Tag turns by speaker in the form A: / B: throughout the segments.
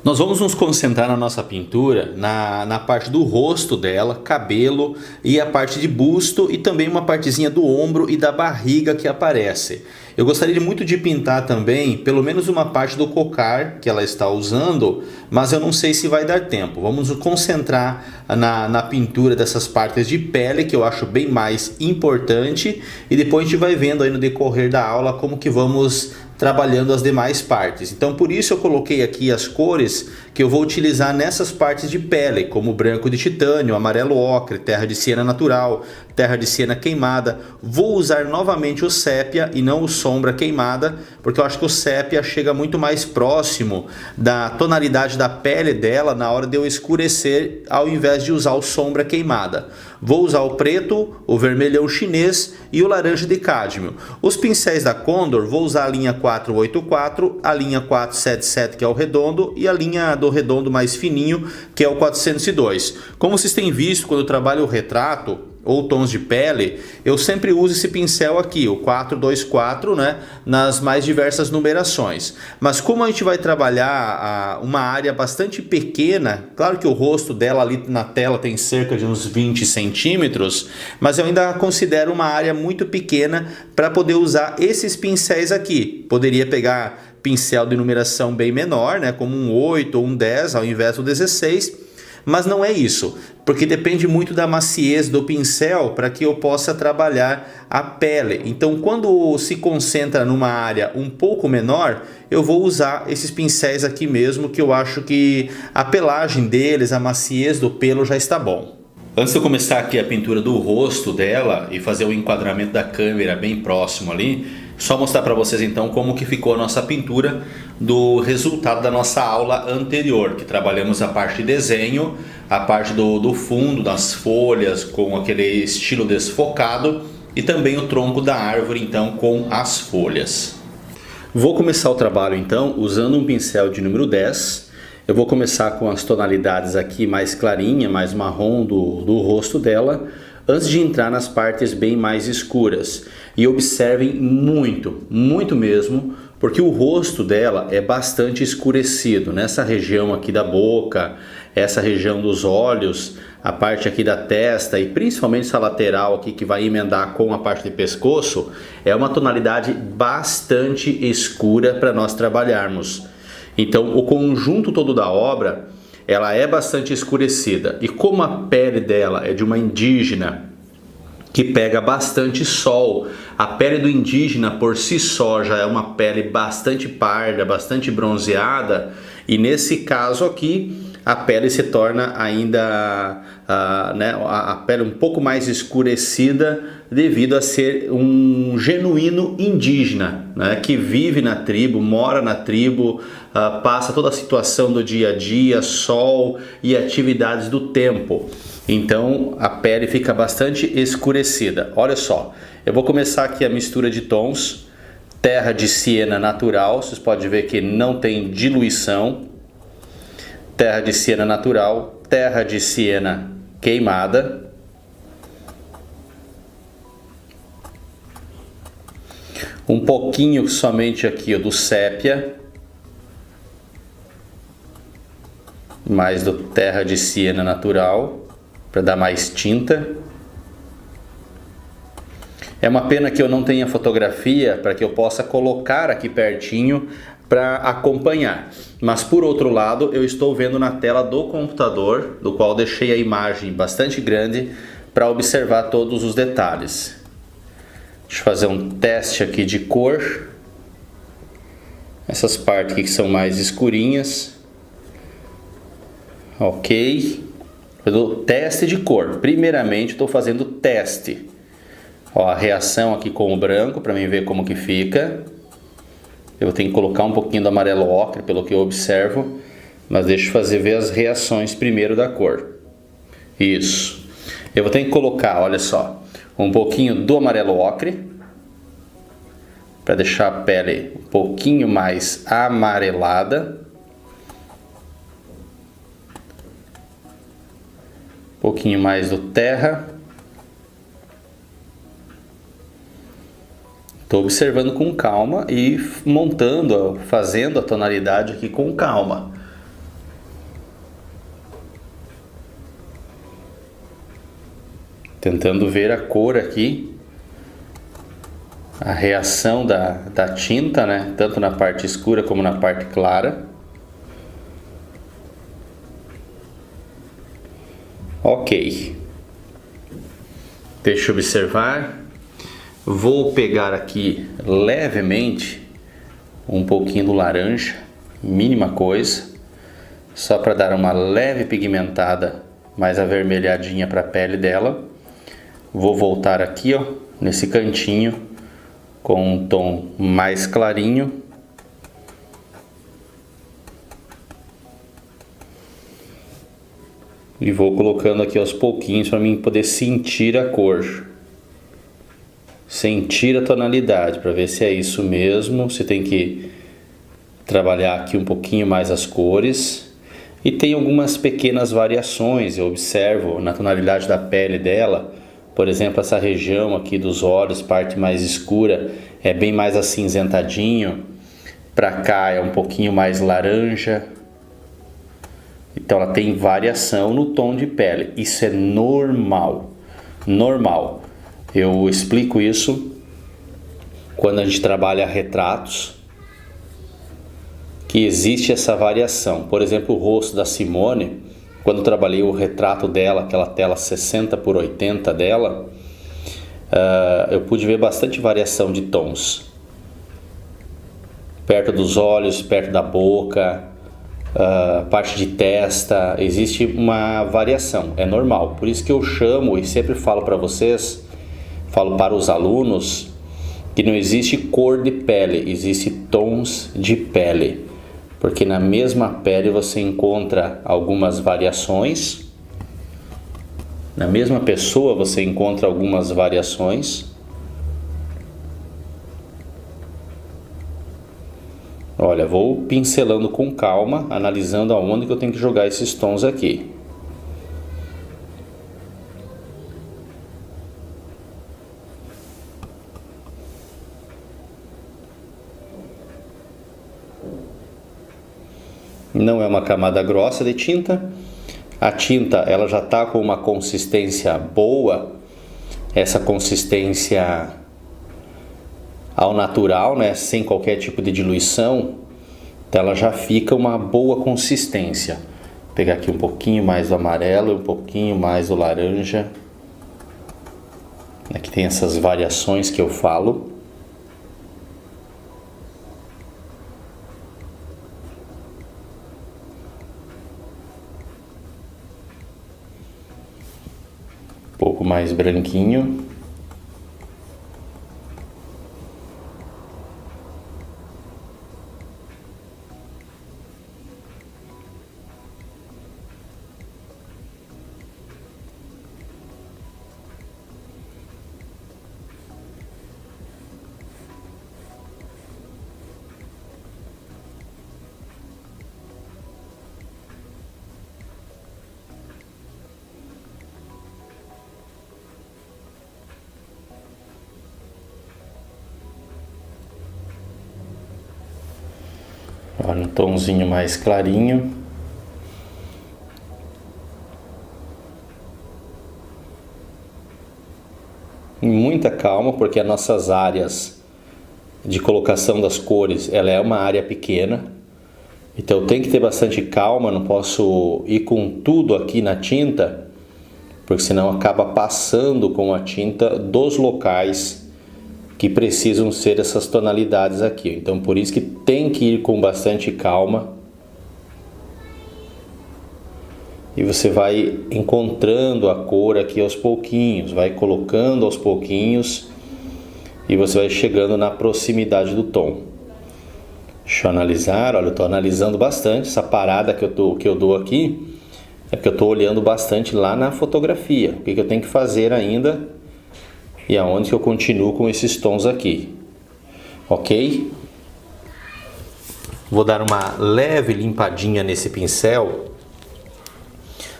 A: Nós vamos nos concentrar na nossa pintura, na parte do rosto dela, cabelo e a parte de busto e também uma partezinha do ombro e da barriga que aparece. Eu gostaria muito de pintar também pelo menos uma parte do cocar que ela está usando, mas eu não sei se vai dar tempo. Vamos nos concentrar na pintura dessas partes de pele, que eu acho bem mais importante, e depois a gente vai vendo aí no decorrer da aula como que vamos trabalhando as demais partes. Então por isso eu coloquei aqui as cores que eu vou utilizar nessas partes de pele, como branco de titânio, amarelo ocre, terra de siena natural, terra de siena queimada. Vou usar novamente o sépia e não o sombra queimada, porque eu acho que o sépia chega muito mais próximo da tonalidade da pele dela na hora de eu escurecer, ao invés de usar o sombra queimada. Vou usar o preto, o vermelhão chinês e o laranja de cádmio. Os pincéis da Condor, vou usar a linha 484, a linha 477, que é o redondo, e a linha do redondo mais fininho, que é o 402. Como vocês têm visto, quando eu trabalho o retrato ou tons de pele, eu sempre uso esse pincel aqui, o 424, né, nas mais diversas numerações. Mas como a gente vai trabalhar uma área bastante pequena, claro que o rosto dela ali na tela tem cerca de uns 20 centímetros, mas eu ainda considero uma área muito pequena para poder usar esses pincéis aqui. Poderia pegar pincel de numeração bem menor, né, como um 8 ou um 10 ao invés do 16, mas não é isso, porque depende muito da maciez do pincel para que eu possa trabalhar a pele. Então quando se concentra numa área um pouco menor, eu vou usar esses pincéis aqui mesmo, que eu acho que a pelagem deles, a maciez do pelo já está bom. Antes de eu começar aqui a pintura do rosto dela e fazer o enquadramento da câmera bem próximo ali, só mostrar para vocês então como que ficou a nossa pintura do resultado da nossa aula anterior, que trabalhamos a parte de desenho, a parte do fundo, das folhas com aquele estilo desfocado e também o tronco da árvore então com as folhas. Vou começar o trabalho então usando um pincel de número 10. Eu vou começar com as tonalidades aqui mais clarinha, mais marrom do rosto dela, antes de entrar nas partes bem mais escuras. E observem muito, muito mesmo, porque o rosto dela é bastante escurecido. Nessa região aqui da boca, essa região dos olhos, a parte aqui da testa e principalmente essa lateral aqui que vai emendar com a parte de pescoço, é uma tonalidade bastante escura para nós trabalharmos. Então o conjunto todo da obra, ela é bastante escurecida. E como a pele dela é de uma indígena que pega bastante sol, a pele do indígena por si só já é uma pele bastante parda, bastante bronzeada, e nesse caso aqui a pele se torna ainda a pele um pouco mais escurecida devido a ser um genuíno indígena, né, que vive na tribo, mora na tribo, passa toda a situação do dia a dia, sol e atividades do tempo. Então a pele fica bastante escurecida. Olha só, eu vou começar aqui a mistura de tons. Terra de siena natural, vocês podem ver que não tem diluição. Terra de siena natural, terra de siena queimada. Um pouquinho somente aqui do sépia. Mais do terra de siena natural, para dar mais tinta. É uma pena que eu não tenha fotografia para que eu possa colocar aqui pertinho para acompanhar. Mas por outro lado, eu estou vendo na tela do computador, do qual deixei a imagem bastante grande para observar todos os detalhes. Deixa eu fazer um teste aqui de cor. Essas partes aqui que são mais escurinhas. Ok. Eu dou teste de cor. Primeiramente estou fazendo teste. Ó, a reação aqui com o branco para mim ver como que fica. Eu tenho que colocar um pouquinho do amarelo ocre pelo que eu observo, mas deixa eu ver as reações primeiro da cor. Isso. Eu vou ter que colocar, olha só, um pouquinho do amarelo ocre para deixar a pele um pouquinho mais amarelada. Um pouquinho mais do terra. Estou observando com calma e montando, fazendo a tonalidade aqui com calma. tentando ver a cor aqui, a reação da tinta, né? Tanto na parte escura como na parte clara. Ok. Deixa eu observar. Vou pegar aqui levemente um pouquinho do laranja, mínima coisa, só para dar uma leve pigmentada mais avermelhadinha para a pele dela. Vou voltar aqui, ó, nesse cantinho com um tom mais clarinho. E vou colocando aqui aos pouquinhos para mim poder sentir a cor. Sentir a tonalidade, para ver se é isso mesmo. Você tem que trabalhar aqui um pouquinho mais as cores. E tem algumas pequenas variações, eu observo na tonalidade da pele dela. Por exemplo, essa região aqui dos olhos, parte mais escura, é bem mais acinzentadinho. Para cá é um pouquinho mais laranja. Então ela tem variação no tom de pele. Isso é normal. Normal. Eu explico isso quando a gente trabalha retratos, que existe essa variação. Por exemplo, o rosto da Simone, quando eu trabalhei o retrato dela, aquela tela 60x80 dela, eu pude ver bastante variação de tons. Perto dos olhos, perto da boca, parte de testa, existe uma variação, é normal. Por isso que eu chamo e sempre falo para vocês, falo para os alunos, que não existe cor de pele, existe tons de pele. Porque na mesma pele você encontra algumas variações, na mesma pessoa você encontra algumas variações. Olha, vou pincelando com calma, analisando aonde que eu tenho que jogar esses tons aqui. Não é uma camada grossa de tinta. A tinta ela já está com uma consistência boa, essa consistência ao natural, né, sem qualquer tipo de diluição, então ela já fica uma boa consistência. Vou pegar aqui um pouquinho mais do amarelo, um pouquinho mais do laranja. Aqui tem essas variações que eu falo. Um pouco mais branquinho. Olha, um tomzinho mais clarinho. E muita calma, porque as nossas áreas de colocação das cores, ela é uma área pequena. Então tem que ter bastante calma, não posso ir com tudo aqui na tinta, porque senão acaba passando com a tinta dos locais que precisam ser essas tonalidades aqui. Então por isso que tem que ir com bastante calma. E você vai encontrando a cor aqui aos pouquinhos, vai colocando aos pouquinhos e você vai chegando na proximidade do tom. Deixa eu analisar, olha, eu estou analisando bastante essa parada que eu dou aqui, é porque eu estou olhando bastante lá na fotografia, o que eu tenho que fazer ainda e aonde que eu continuo com esses tons aqui, ok? Vou dar uma leve limpadinha nesse pincel,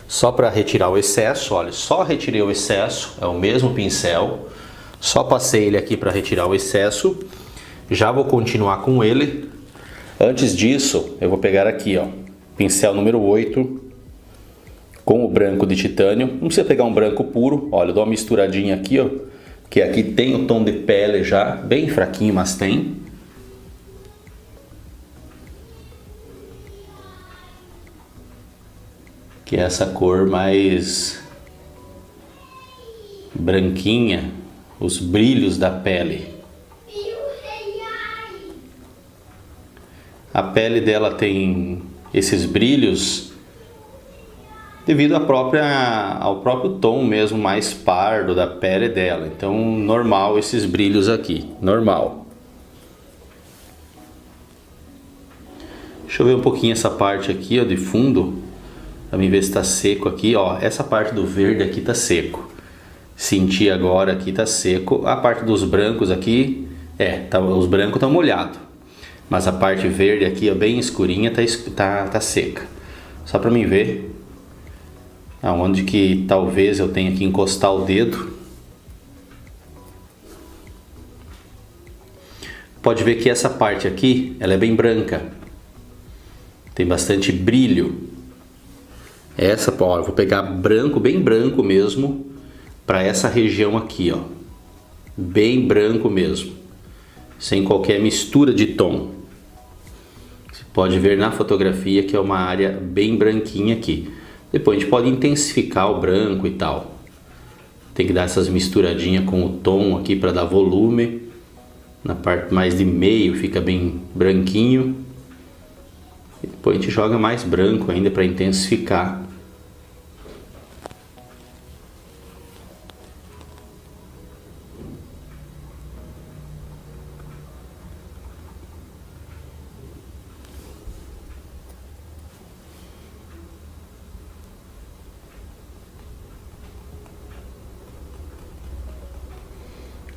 A: só para retirar o excesso. Olha, só retirei o excesso, é o mesmo pincel, só passei ele aqui para retirar o excesso. Já vou continuar com ele. Antes disso, eu vou pegar aqui, ó, pincel número 8, com o branco de titânio. Não precisa pegar um branco puro. Olha, eu dou uma misturadinha aqui, ó, que aqui tem o tom de pele já, bem fraquinho, mas tem. Que é essa cor mais branquinha, os brilhos da pele. A pele dela tem esses brilhos devido ao próprio tom mesmo mais pardo da pele dela. Então, normal esses brilhos aqui, normal. Deixa eu ver um pouquinho essa parte aqui, ó, de fundo, para mim ver se está seco aqui, ó. Essa parte do verde aqui tá seco. Senti agora aqui tá seco. A parte dos brancos aqui, os brancos estão molhados. Mas a parte verde aqui, ó, bem escurinha, tá seca. Só para mim ver aonde que talvez eu tenha que encostar o dedo. Pode ver que essa parte aqui, ela é bem branca. Tem bastante brilho. Essa, ó, eu vou pegar branco, bem branco mesmo, para essa região aqui, ó. Bem branco mesmo. Sem qualquer mistura de tom. Você pode ver na fotografia que é uma área bem branquinha aqui. Depois a gente pode intensificar o branco e tal. Tem que dar essas misturadinhas com o tom aqui para dar volume. Na parte mais de meio fica bem branquinho. E depois a gente joga mais branco ainda para intensificar.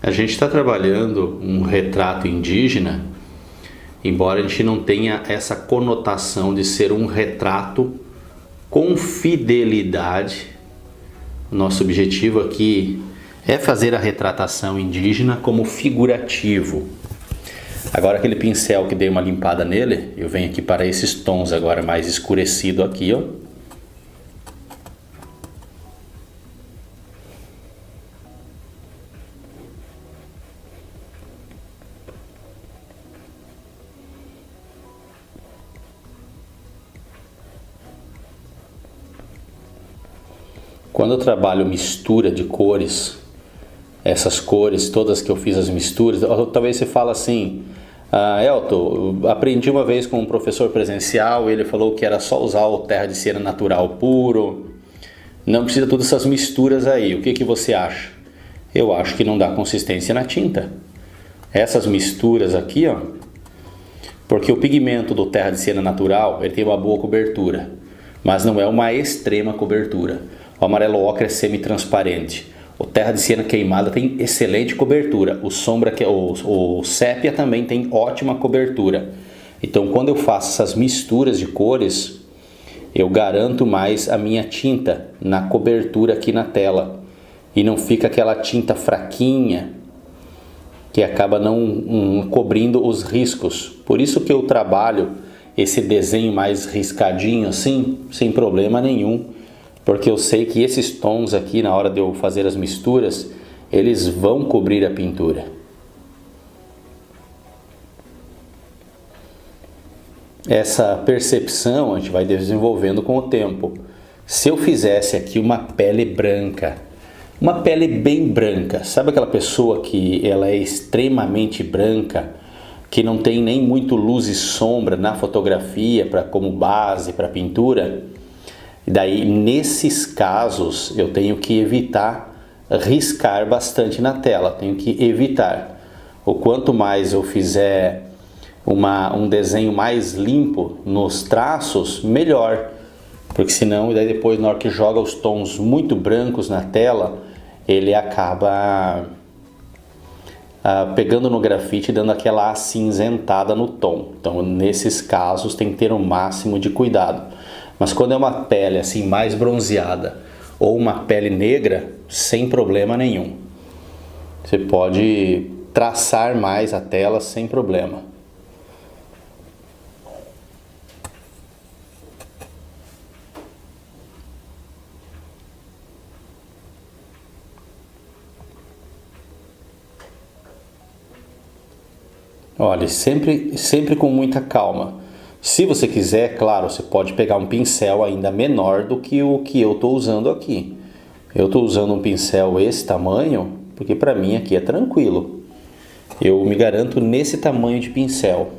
A: A gente está trabalhando um retrato indígena, embora a gente não tenha essa conotação de ser um retrato com fidelidade. Nosso objetivo aqui é fazer a retratação indígena como figurativo. Agora aquele pincel que dei uma limpada nele, eu venho aqui para esses tons agora mais escurecido aqui, ó. Quando eu trabalho mistura de cores, essas cores todas que eu fiz as misturas, talvez você fale assim, Elton, eu aprendi uma vez com um professor presencial, ele falou que era só usar o terra de cera natural puro, não precisa todas essas misturas aí, o que que você acha? Eu acho que não dá consistência na tinta. Essas misturas aqui, ó, porque o pigmento do terra de cera natural, ele tem uma boa cobertura, mas não é uma extrema cobertura. O amarelo ocre é semi-transparente. O terra de siena queimada tem excelente cobertura. O sépia também tem ótima cobertura. Então, quando eu faço essas misturas de cores, eu garanto mais a minha tinta na cobertura aqui na tela. E não fica aquela tinta fraquinha que acaba não cobrindo os riscos. Por isso que eu trabalho esse desenho mais riscadinho assim, sem problema nenhum. Porque eu sei que esses tons aqui, na hora de eu fazer as misturas, eles vão cobrir a pintura. Essa percepção a gente vai desenvolvendo com o tempo. Se eu fizesse aqui uma pele branca, uma pele bem branca, sabe aquela pessoa que ela é extremamente branca, que não tem nem muito luz e sombra na fotografia como base para pintura? E daí, nesses casos, eu tenho que evitar riscar bastante na tela, tenho que evitar. O quanto mais eu fizer um desenho mais limpo nos traços, melhor. Porque senão, daí depois, na hora que joga os tons muito brancos na tela, ele acaba pegando no grafite e dando aquela acinzentada no tom. Então, nesses casos, tem que ter o máximo de cuidado. Mas quando é uma pele assim mais bronzeada ou uma pele negra, sem problema nenhum. Você pode traçar mais a tela sem problema. Olha, sempre com muita calma. Se você quiser, claro, você pode pegar um pincel ainda menor do que o que eu estou usando aqui. Eu estou usando um pincel esse tamanho, porque para mim aqui é tranquilo. Eu me garanto nesse tamanho de pincel.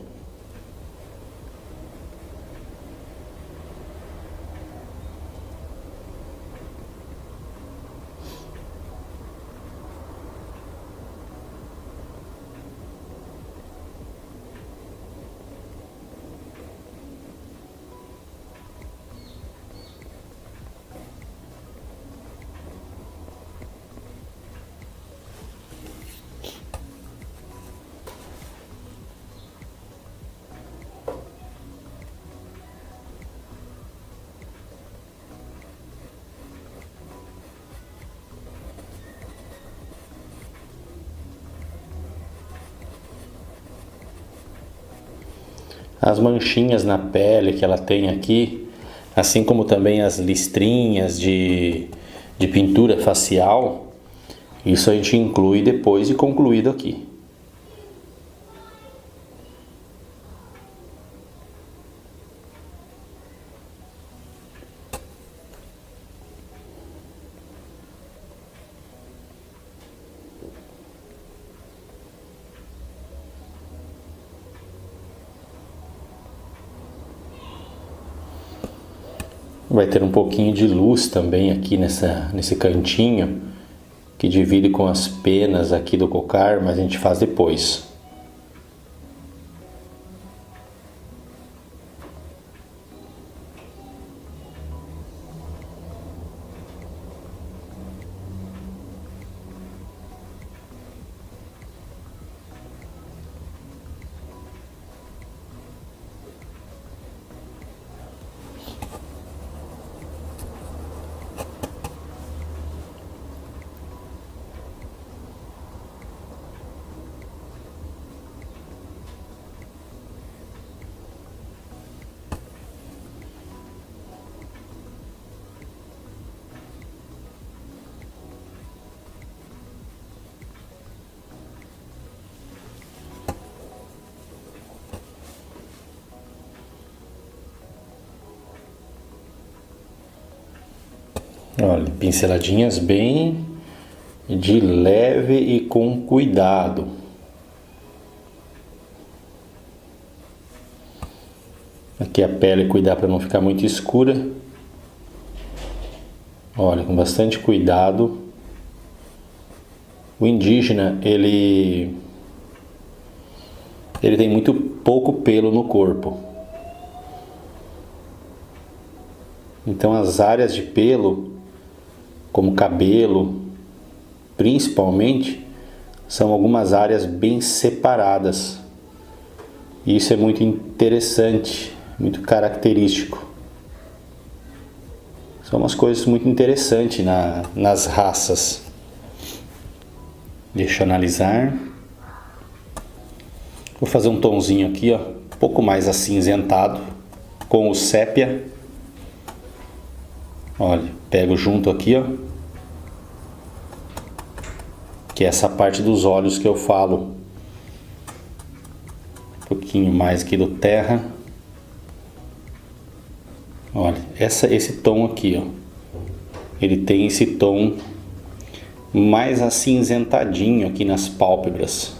A: As manchinhas na pele que ela tem aqui, assim como também as listrinhas de pintura facial, isso a gente inclui depois de concluído aqui. Vai ter um pouquinho de luz também aqui nesse cantinho, que divide com as penas aqui do cocar, mas a gente faz depois. Olha, pinceladinhas bem de leve e com cuidado. Aqui a pele, cuidar para não ficar muito escura. Olha, com bastante cuidado. O indígena, ele tem muito pouco pelo no corpo. Então as áreas de pelo, como cabelo, principalmente, são algumas áreas bem separadas. E isso é muito interessante, muito característico. São umas coisas muito interessantes nas raças. Deixa eu analisar. Vou fazer um tonzinho aqui, ó, um pouco mais acinzentado, com o sépia. Olha, pego junto aqui, ó, que é essa parte dos olhos que eu falo. Um pouquinho mais aqui do terra. Olha, esse tom aqui, ó, ele tem esse tom mais acinzentadinho aqui nas pálpebras.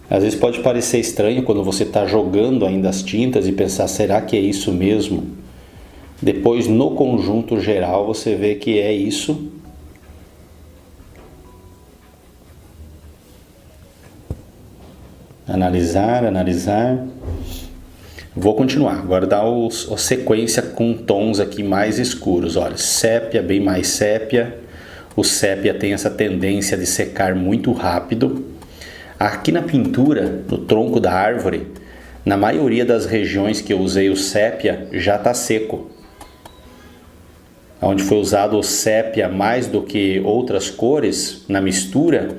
A: Às vezes pode parecer estranho quando você está jogando ainda as tintas e pensar, será que é isso mesmo? Depois, no conjunto geral, você vê que é isso. Analisar, analisar. Vou continuar. Agora dá a sequência com tons aqui mais escuros. Olha, sépia, bem mais sépia. O sépia tem essa tendência de secar muito rápido. Aqui na pintura, no tronco da árvore, na maioria das regiões que eu usei o sépia, já está seco. Onde foi usado o sépia mais do que outras cores na mistura,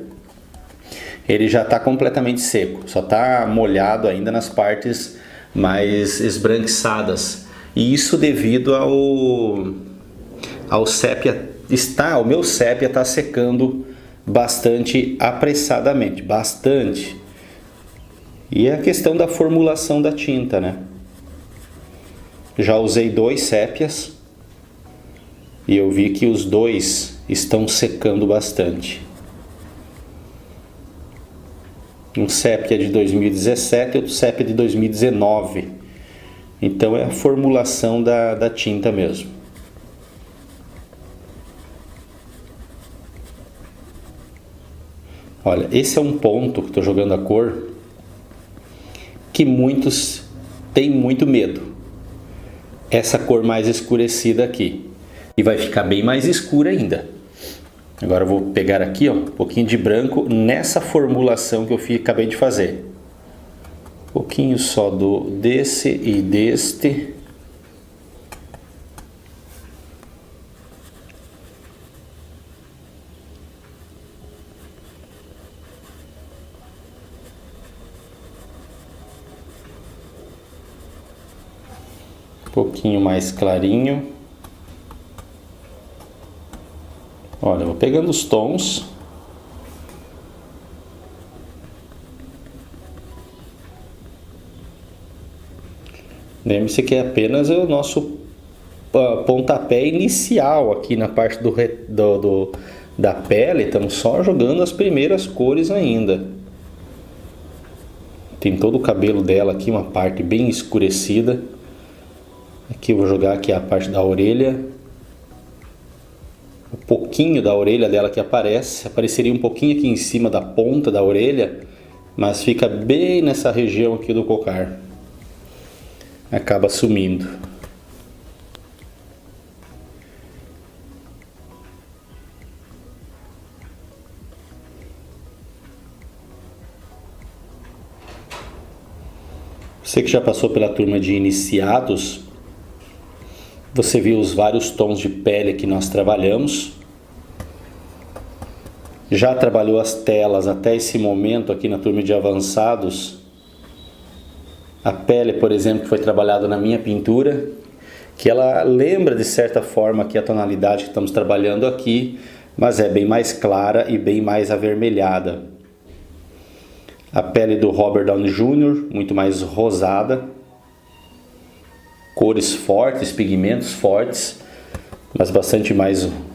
A: ele já está completamente seco. Só está molhado ainda nas partes mais esbranquiçadas. E isso devido ao sépia o meu sépia está secando bastante apressadamente, bastante. E é a questão da formulação da tinta, né? Já usei 2 sépias e eu vi que os dois estão secando bastante. Um sépia de 2017 e outro sépia de 2019. Então é a formulação da tinta mesmo. Olha, esse é um ponto que estou jogando a cor que muitos têm muito medo. Essa cor mais escurecida aqui. E vai ficar bem mais escura ainda. Agora eu vou pegar aqui, ó, um pouquinho de branco nessa formulação que eu acabei de fazer. Um pouquinho só desse e deste. Um pouquinho mais clarinho. Olha, eu vou pegando os tons. Lembre-se que é apenas o nosso pontapé inicial aqui na parte da pele. Estamos só jogando as primeiras cores ainda. Tem todo o cabelo dela aqui, uma parte bem escurecida. Aqui eu vou jogar aqui a parte da orelha. Um pouquinho da orelha dela que apareceria um pouquinho aqui em cima da ponta da orelha, mas fica bem nessa região aqui do cocar. Acaba sumindo. Você que já passou pela turma de iniciados, você viu os vários tons de pele que nós trabalhamos. Já trabalhou as telas até esse momento aqui na turma de avançados. A pele, por exemplo, foi trabalhada na minha pintura, que ela lembra de certa forma aqui a tonalidade que estamos trabalhando aqui, mas é bem mais clara e bem mais avermelhada. A pele do Robert Downey Jr., muito mais rosada. Cores fortes, pigmentos fortes, mas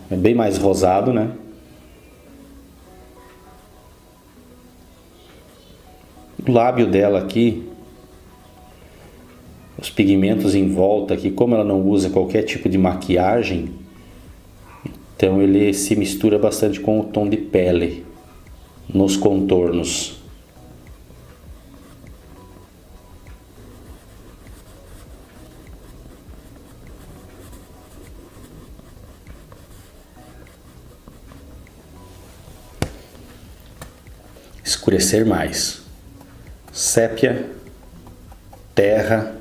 A: bem mais rosado, né? O lábio dela aqui, os pigmentos em volta aqui, como ela não usa qualquer tipo de maquiagem, então ele se mistura bastante com o tom de pele nos contornos. Escurecer mais. Sépia, terra,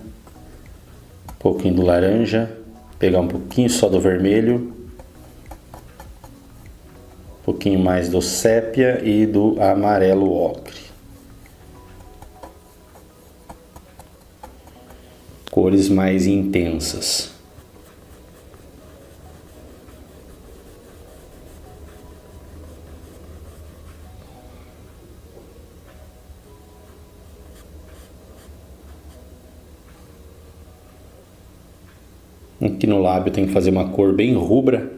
A: um pouquinho do laranja, pegar um pouquinho só do vermelho, um pouquinho mais do sépia e do amarelo ocre. Cores mais intensas. Aqui no lábio tem que fazer uma cor bem rubra.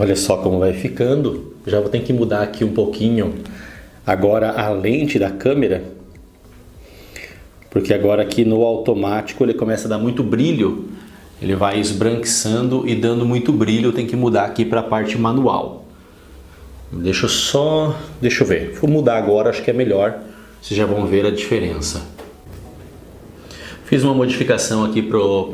A: Olha só como vai ficando. Já vou ter que mudar aqui um pouquinho agora a lente da câmera, porque agora aqui no automático ele começa a dar muito brilho, ele vai esbranquiçando e dando muito brilho. Eu tenho que mudar aqui para a parte manual. Deixa eu ver, vou mudar agora, acho que é melhor, vocês já vão ver a diferença. Fiz uma modificação aqui pro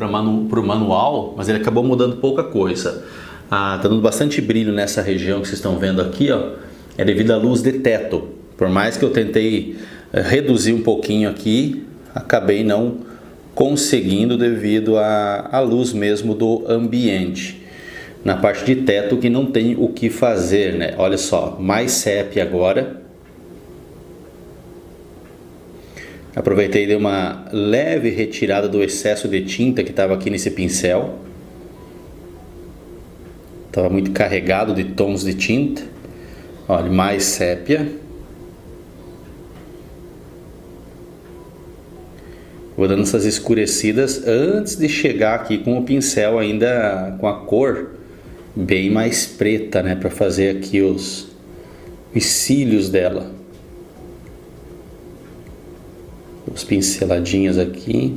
A: manual, mas ele acabou mudando pouca coisa. Tá dando bastante brilho nessa região que vocês estão vendo aqui, ó, é devido à luz de teto. Por mais que eu tentei reduzir um pouquinho aqui, acabei não conseguindo devido à luz mesmo do ambiente. Na parte de teto que não tem o que fazer, né? Olha só, mais sépia agora. Aproveitei e dei uma leve retirada do excesso de tinta que estava aqui nesse pincel. Estava muito carregado de tons de tinta. Olha, mais sépia. Vou dando essas escurecidas antes de chegar aqui com o pincel ainda com a cor bem mais preta, né? Para fazer aqui os cílios dela. As pinceladinhas aqui.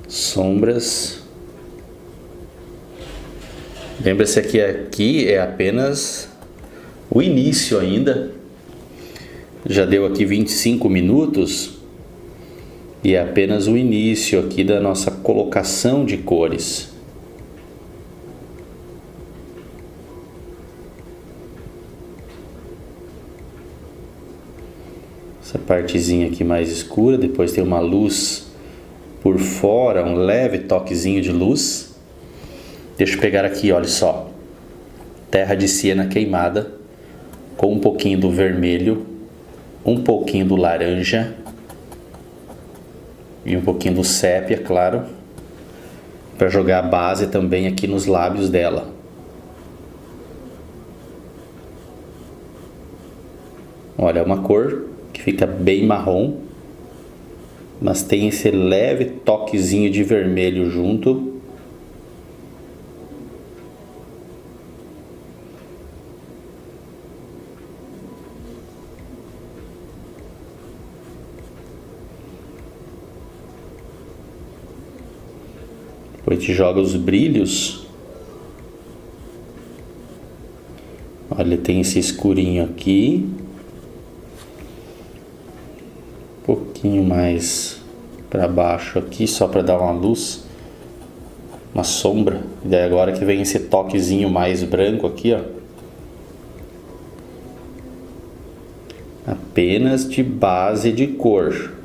A: Sombras. Lembra-se que aqui é apenas o início ainda. Já deu aqui 25 minutos. E é apenas o início aqui da nossa colocação de cores. Essa partezinha aqui mais escura, depois tem uma luz por fora, um leve toquezinho de luz. Deixa eu pegar aqui, olha só, terra de siena queimada, com um pouquinho do vermelho, um pouquinho do laranja e um pouquinho do sépia, claro, para jogar a base também aqui nos lábios dela. Olha, é uma cor que fica bem marrom, mas tem esse leve toquezinho de vermelho junto. Depois te joga os brilhos. Olha, tem esse escurinho aqui. Um pouquinho mais para baixo aqui, só para dar uma luz, uma sombra. E daí agora que vem esse toquezinho mais branco aqui, ó. Apenas de base de cor.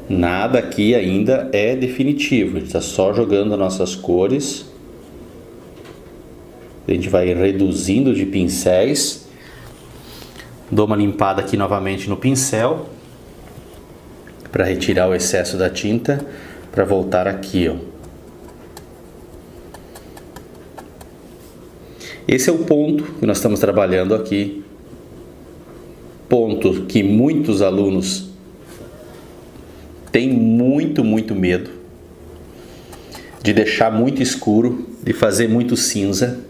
A: Nada aqui ainda é definitivo. A gente está só jogando as nossas cores. A gente vai reduzindo de pincéis. Dou uma limpada aqui novamente no pincel para retirar o excesso da tinta, para voltar aqui, ó. Esse é o ponto que nós estamos trabalhando aqui. Ponto que muitos alunos têm muito medo de deixar muito escuro, de fazer muito cinza.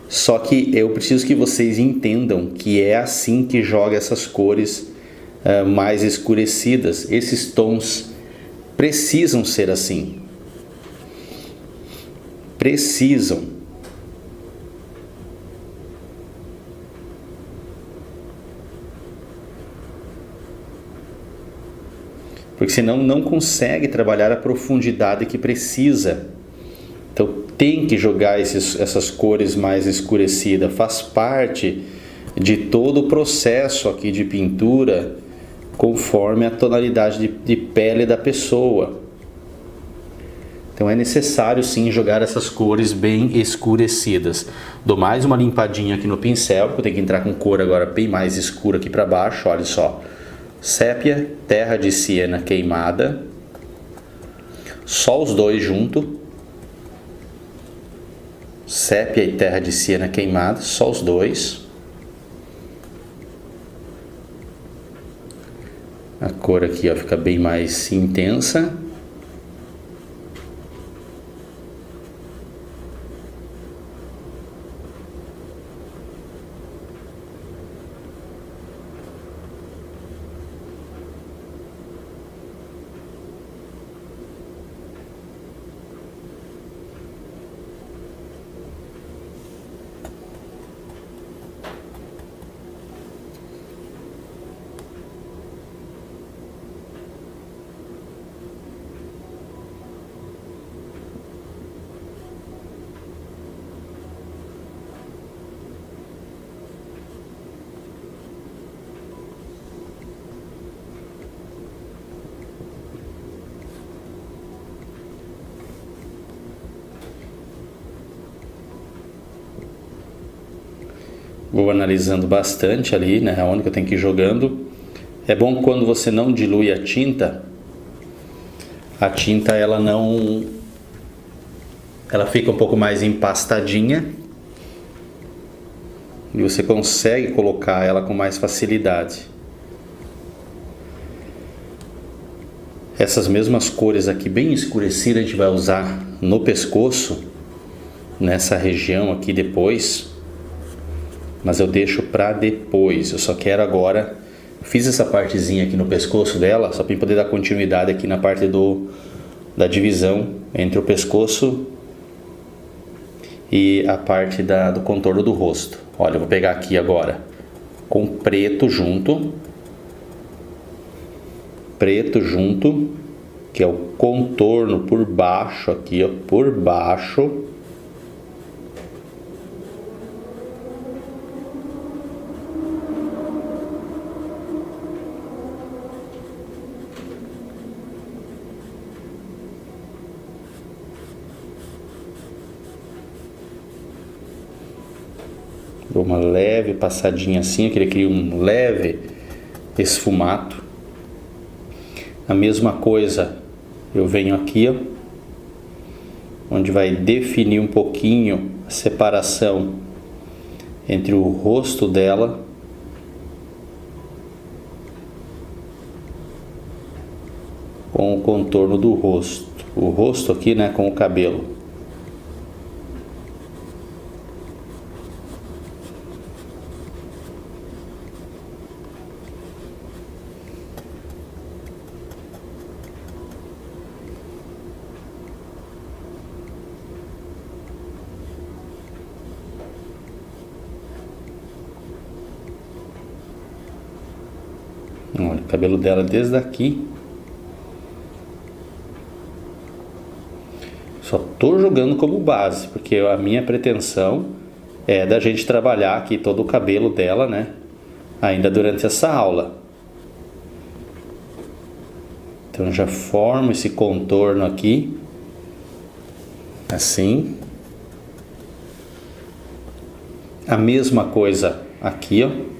A: Só que eu preciso que vocês entendam que é assim que joga essas cores mais escurecidas. Esses tons precisam ser assim. Precisam. Porque senão não consegue trabalhar a profundidade que precisa. Então tem que jogar essas cores mais escurecidas. Faz parte de todo o processo aqui de pintura, conforme a tonalidade de pele da pessoa. Então é necessário sim jogar essas cores bem escurecidas. Dou mais uma limpadinha aqui no pincel, porque eu tenho que entrar com cor agora bem mais escura aqui para baixo, olha só. Sépia, terra de siena queimada, só os dois junto. Sépia e terra de siena queimada, só os dois. A cor aqui, ó, fica bem mais intensa. Vou analisando bastante ali, né, onde que eu tenho que ir jogando. É bom quando você não dilui a tinta ela fica um pouco mais empastadinha e você consegue colocar ela com mais facilidade. Essas mesmas cores aqui bem escurecidas a gente vai usar no pescoço, nessa região aqui depois, mas eu deixo para depois. Eu só quero agora, fiz essa partezinha aqui no pescoço dela só para poder dar continuidade aqui na parte da divisão entre o pescoço e a parte do contorno do rosto. Olha, eu vou pegar aqui agora com preto junto, que é o contorno por baixo aqui, ó, por baixo. Dou uma leve passadinha assim, eu queria criar um leve esfumato. A mesma coisa, eu venho aqui, ó, onde vai definir um pouquinho a separação entre o rosto dela com o contorno do rosto. O rosto aqui, né, com o cabelo. Olha, o cabelo dela desde aqui. Só tô jogando como base, porque a minha pretensão é da gente trabalhar aqui todo o cabelo dela, né? Ainda durante essa aula. Então já formo esse contorno aqui. Assim. A mesma coisa aqui, ó.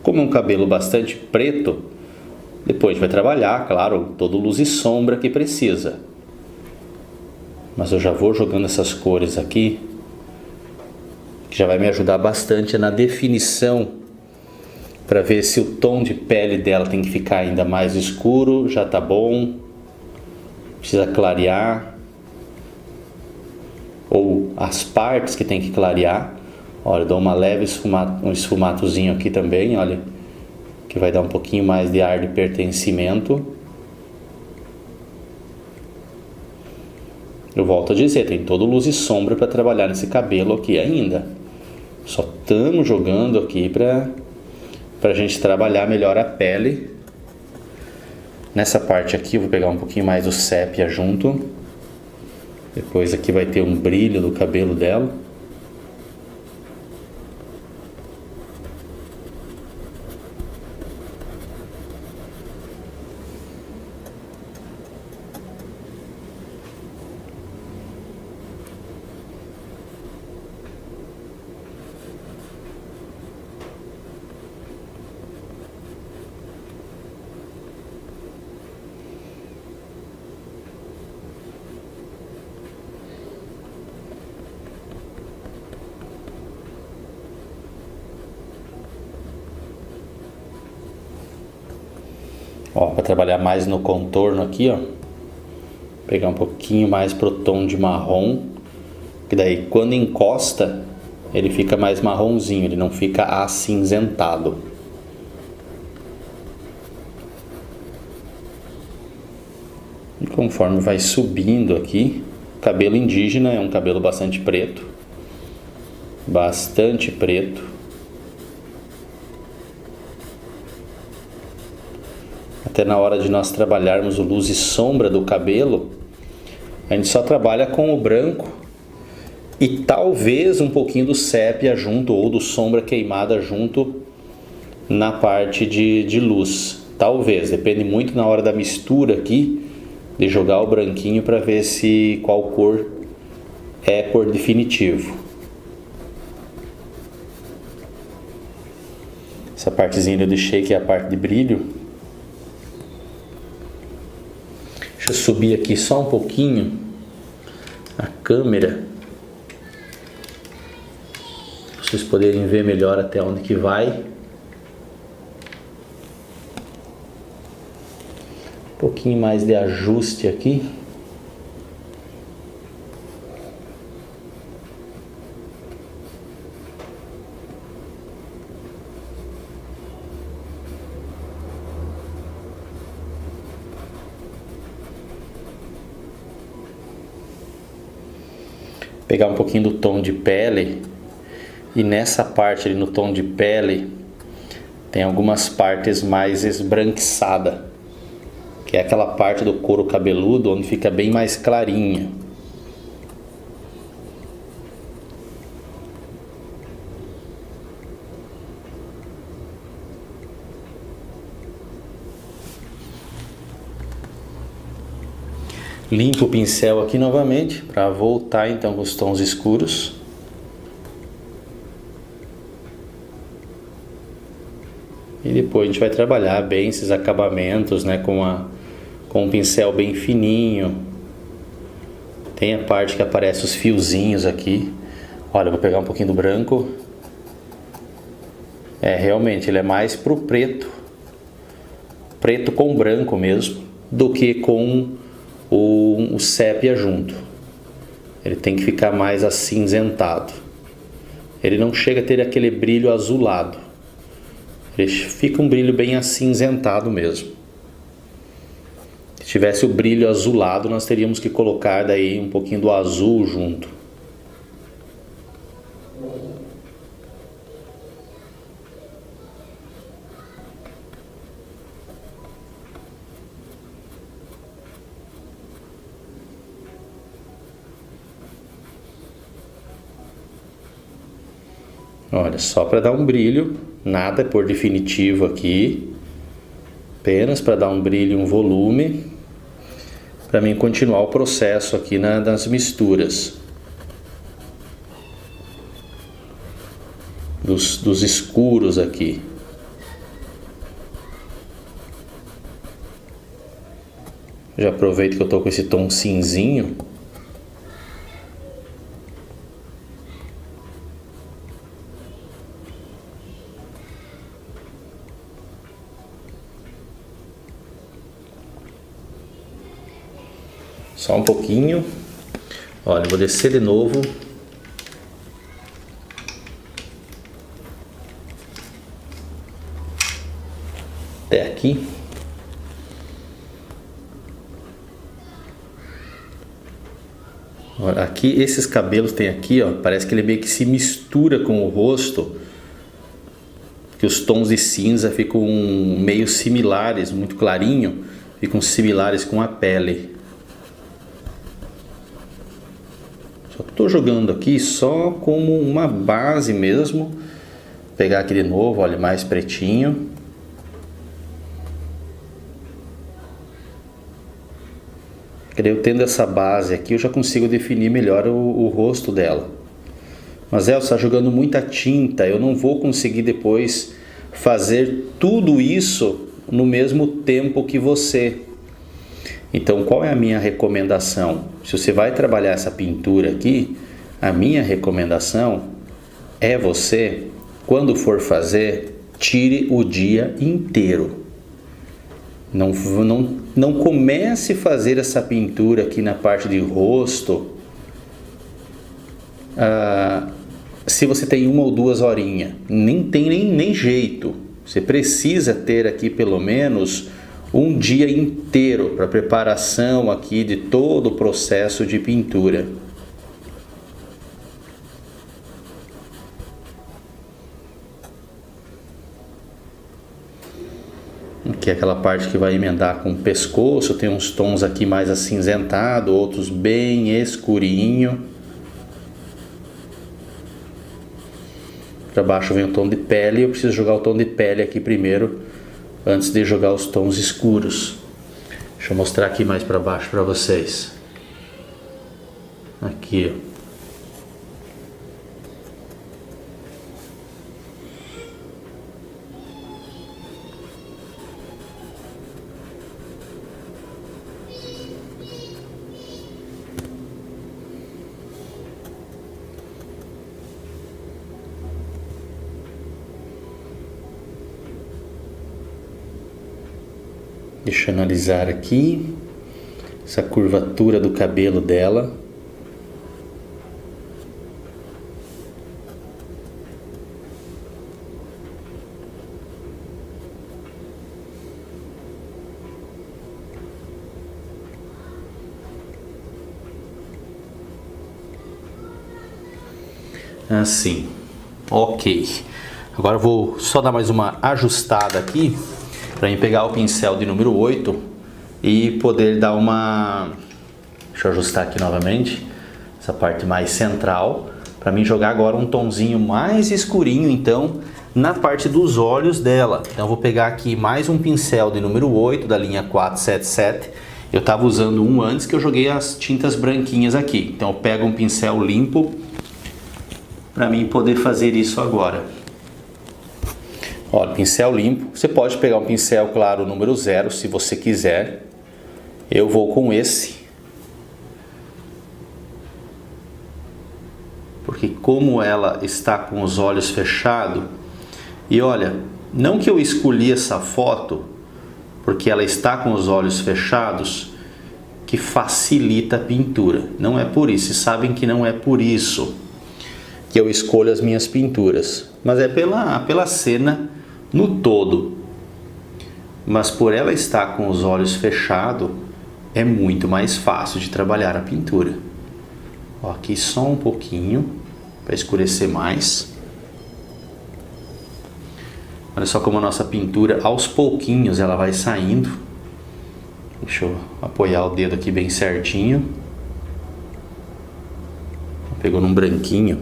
A: Como é um cabelo bastante preto, depois vai trabalhar, claro, todo luz e sombra que precisa. Mas eu já vou jogando essas cores aqui, que já vai me ajudar bastante na definição, para ver se o tom de pele dela tem que ficar ainda mais escuro, já tá bom, precisa clarear, ou as partes que tem que clarear. Olha, eu dou uma leve um esfumatozinho aqui também, olha, que vai dar um pouquinho mais de ar de pertencimento. Eu volto a dizer, tem todo luz e sombra para trabalhar nesse cabelo aqui ainda. Só estamos jogando aqui para a gente trabalhar melhor a pele. Nessa parte aqui eu vou pegar um pouquinho mais do sépia junto. Depois aqui vai ter um brilho do cabelo dela. Ó, para trabalhar mais no contorno aqui, ó, pegar um pouquinho mais pro tom de marrom, que daí quando encosta ele fica mais marronzinho, ele não fica acinzentado. E conforme vai subindo aqui, cabelo indígena é um cabelo bastante preto, até na hora de nós trabalharmos o luz e sombra do cabelo, a gente só trabalha com o branco e talvez um pouquinho do sépia junto, ou do sombra queimada junto na parte de luz. Talvez, depende muito na hora da mistura aqui, de jogar o branquinho para ver qual cor é por definitivo. Essa partezinha eu deixei que é a parte de brilho. Deixa eu subir aqui só um pouquinho a câmera, para vocês poderem ver melhor até onde que vai. Um pouquinho mais de ajuste aqui. Pegar um pouquinho do tom de pele, e nessa parte ali no tom de pele tem algumas partes mais esbranquiçadas, que é aquela parte do couro cabeludo onde fica bem mais clarinha. Limpo o pincel aqui novamente para voltar então com os tons escuros. E depois a gente vai trabalhar bem esses acabamentos, né, com um pincel bem fininho. Tem a parte que aparece os fiozinhos aqui. Olha, eu vou pegar um pouquinho do branco. Realmente ele é mais pro preto. Preto com branco mesmo, do que com o sépia junto. Ele tem que ficar mais acinzentado. Ele não chega a ter aquele brilho azulado. Ele fica um brilho bem acinzentado mesmo. Se tivesse o brilho azulado, nós teríamos que colocar daí um pouquinho do azul junto. Olha, só para dar um brilho, nada por definitivo aqui, apenas para dar um brilho e um volume, para mim continuar o processo aqui nas misturas dos escuros aqui. Já aproveito que eu tô com esse tom cinzinho. Só um pouquinho. Olha, eu vou descer de novo. Até aqui. Olha, aqui esses cabelos tem aqui, ó, parece que ele meio que se mistura com o rosto, que os tons de cinza ficam meio similares, muito clarinho, ficam similares com a pele. Só estou jogando aqui só como uma base mesmo. Vou pegar aqui de novo, olha, mais pretinho. Eu tendo essa base aqui, eu já consigo definir melhor o rosto dela. Mas ela está jogando muita tinta, eu não vou conseguir depois fazer tudo isso no mesmo tempo que você. Então, qual é a minha recomendação? Se você vai trabalhar essa pintura aqui, a minha recomendação é você, quando for fazer, tire o dia inteiro. Não comece a fazer essa pintura aqui na parte de rosto se você tem 1 ou 2 horinhas. Nem tem nem jeito. Você precisa ter aqui pelo menos um dia inteiro para preparação aqui de todo o processo de pintura. Aqui é aquela parte que vai emendar com o pescoço, tem uns tons aqui mais acinzentado, outros bem escurinho. Para baixo vem o tom de pele, eu preciso jogar o tom de pele aqui primeiro, antes de jogar os tons escuros. Deixa eu mostrar aqui mais para baixo para vocês. Aqui, ó. Deixa eu analisar aqui essa curvatura do cabelo dela. Assim, ok. Agora eu vou só dar mais uma ajustada aqui para mim pegar o pincel de número 8 e poder dar uma... Deixa eu ajustar aqui novamente essa parte mais central para mim jogar agora um tonzinho mais escurinho então na parte dos olhos dela. Então eu vou pegar aqui mais um pincel de número 8 da linha 477. Eu estava usando um antes que eu joguei as tintas branquinhas aqui. Então eu pego um pincel limpo para mim poder fazer isso agora. Olha, pincel limpo. Você pode pegar um pincel claro número 0 se você quiser. Eu vou com esse. Porque como ela está com os olhos fechados, e olha, não que eu escolhi essa foto porque ela está com os olhos fechados que facilita a pintura. Não é por isso. Vocês sabem que não é por isso que eu escolho as minhas pinturas, mas é pela cena no todo. Mas por ela estar com os olhos fechados, é muito mais fácil de trabalhar a pintura. Ó, aqui só um pouquinho para escurecer mais. Olha só como a nossa pintura aos pouquinhos ela vai saindo. Deixa eu apoiar o dedo aqui bem certinho. Pegou num branquinho.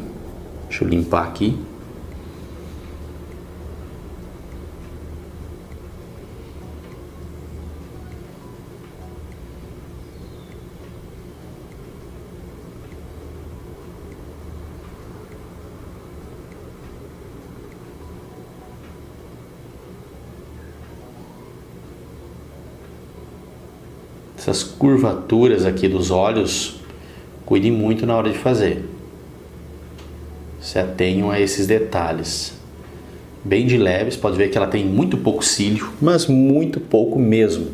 A: Deixa eu limpar aqui. Essas curvaturas aqui dos olhos, cuide muito na hora de fazer. Se atenham a esses detalhes. Bem de leves, pode ver que ela tem muito pouco cílio, mas muito pouco mesmo.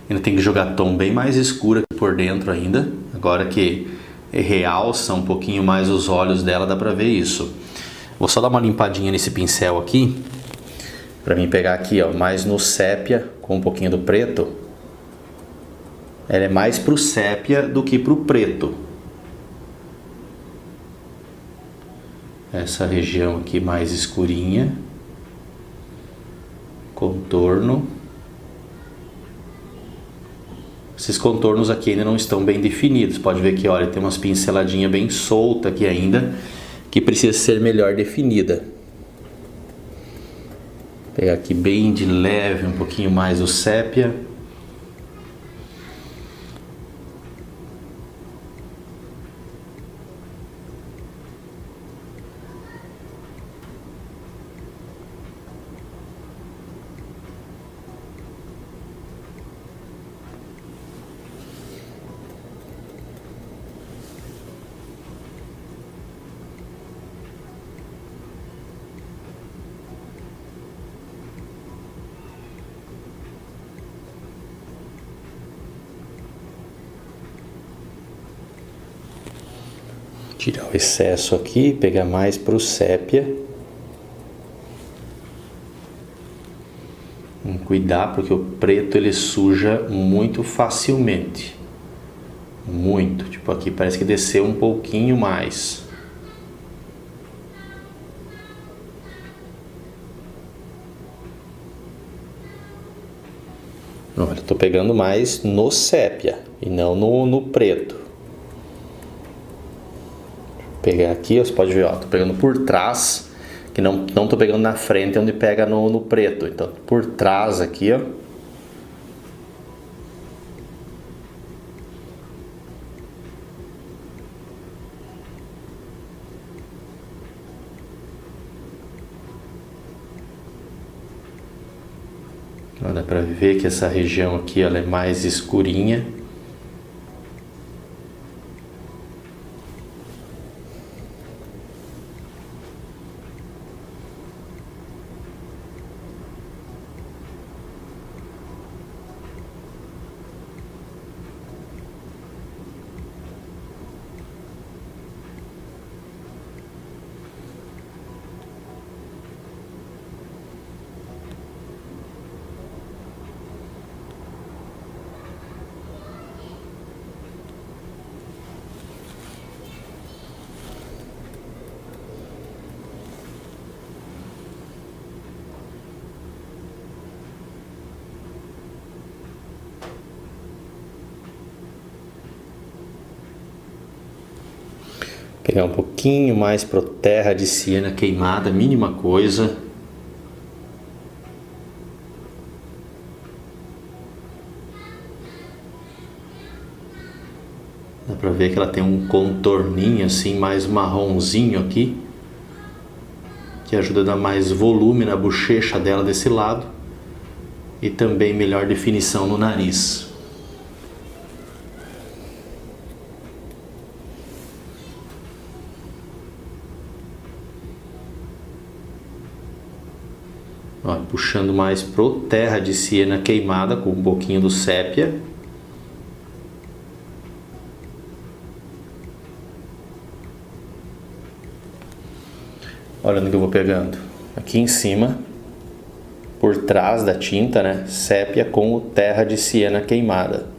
A: Ainda tem que jogar tom bem mais escuro aqui por dentro ainda. Agora que realça um pouquinho mais os olhos dela, dá pra ver isso. Vou só dar uma limpadinha nesse pincel aqui, pra mim pegar aqui, ó, mais no sépia, com um pouquinho do preto. Ela é mais pro sépia do que pro preto. Essa região aqui mais escurinha, contorno. Esses contornos aqui ainda não estão bem definidos. Pode ver que, olha, tem umas pinceladinhas bem soltas aqui ainda, que precisa ser melhor definida. Vou pegar aqui bem de leve, um pouquinho mais o sépia. Tirar o excesso aqui, pegar mais para o sépia. Cuidar porque o preto ele suja muito facilmente. Muito, tipo aqui parece que desceu um pouquinho mais. Olha, estou pegando mais no sépia e não no preto. Pegar aqui, você pode ver, ó, tô pegando por trás, que não tô pegando na frente onde pega no preto, então por trás aqui, ó. Dá pra ver que essa região aqui ela é mais escurinha. pegar um pouquinho mais pro terra de siena queimada, mínima coisa. Dá pra ver que ela tem um contorninho assim, mais marronzinho aqui, que ajuda a dar mais volume na bochecha dela desse lado e também melhor definição no nariz. Ó, puxando mais pro terra de siena queimada com um pouquinho do sépia. Olha onde que eu vou pegando. Aqui em cima, por trás da tinta, né? Sépia com o terra de siena queimada.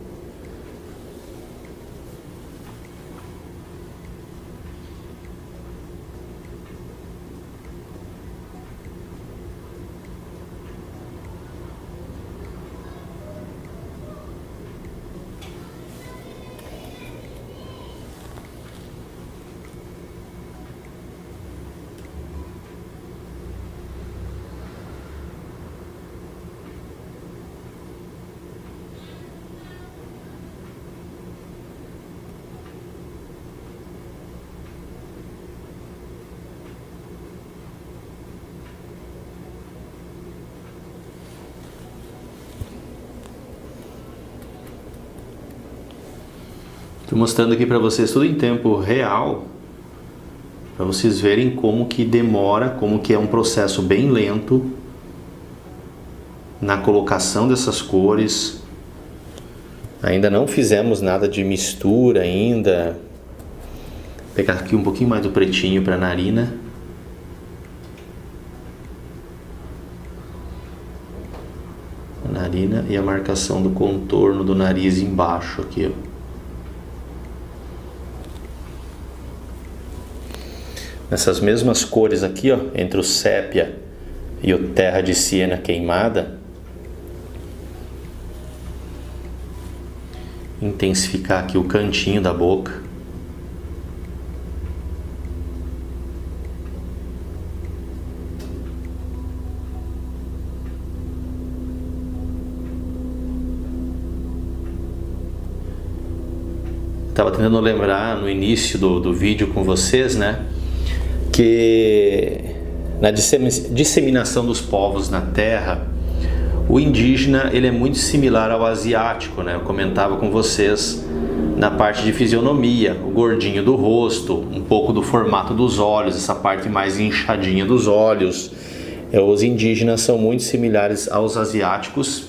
A: Estou mostrando aqui para vocês tudo em tempo real, para vocês verem como que demora, como que é um processo bem lento na colocação dessas cores. Ainda não fizemos nada de mistura ainda. Vou pegar aqui um pouquinho mais do pretinho para a narina. A narina e a marcação do contorno do nariz embaixo aqui, ó. Essas mesmas cores aqui, ó, entre o sépia e o terra de siena queimada, intensificar aqui o cantinho da boca. Estava tentando lembrar no início do vídeo com vocês, né? Que na disseminação dos povos na Terra, o indígena ele é muito similar ao asiático, né? Eu comentava com vocês na parte de fisionomia, o gordinho do rosto, um pouco do formato dos olhos, essa parte mais inchadinha dos olhos. Os indígenas são muito similares aos asiáticos.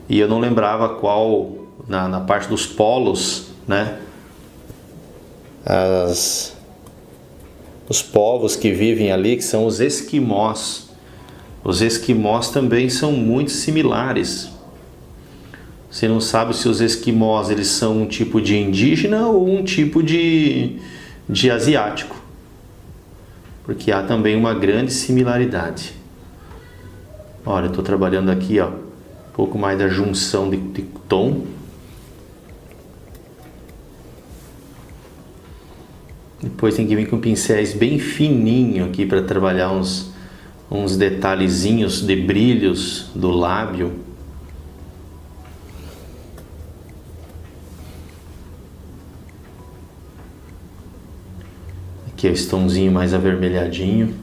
A: E eu não lembrava qual, na parte dos polos, né? Os povos que vivem ali, que são os esquimós. Os esquimós também são muito similares. Você não sabe se os esquimós eles são um tipo de indígena ou um tipo de asiático, porque há também uma grande similaridade. Olha, eu estou trabalhando aqui, ó, um pouco mais da junção de tom. Depois tem que vir com pincéis bem fininho aqui para trabalhar uns detalhezinhos de brilhos do lábio. Aqui é esse tomzinho mais avermelhadinho.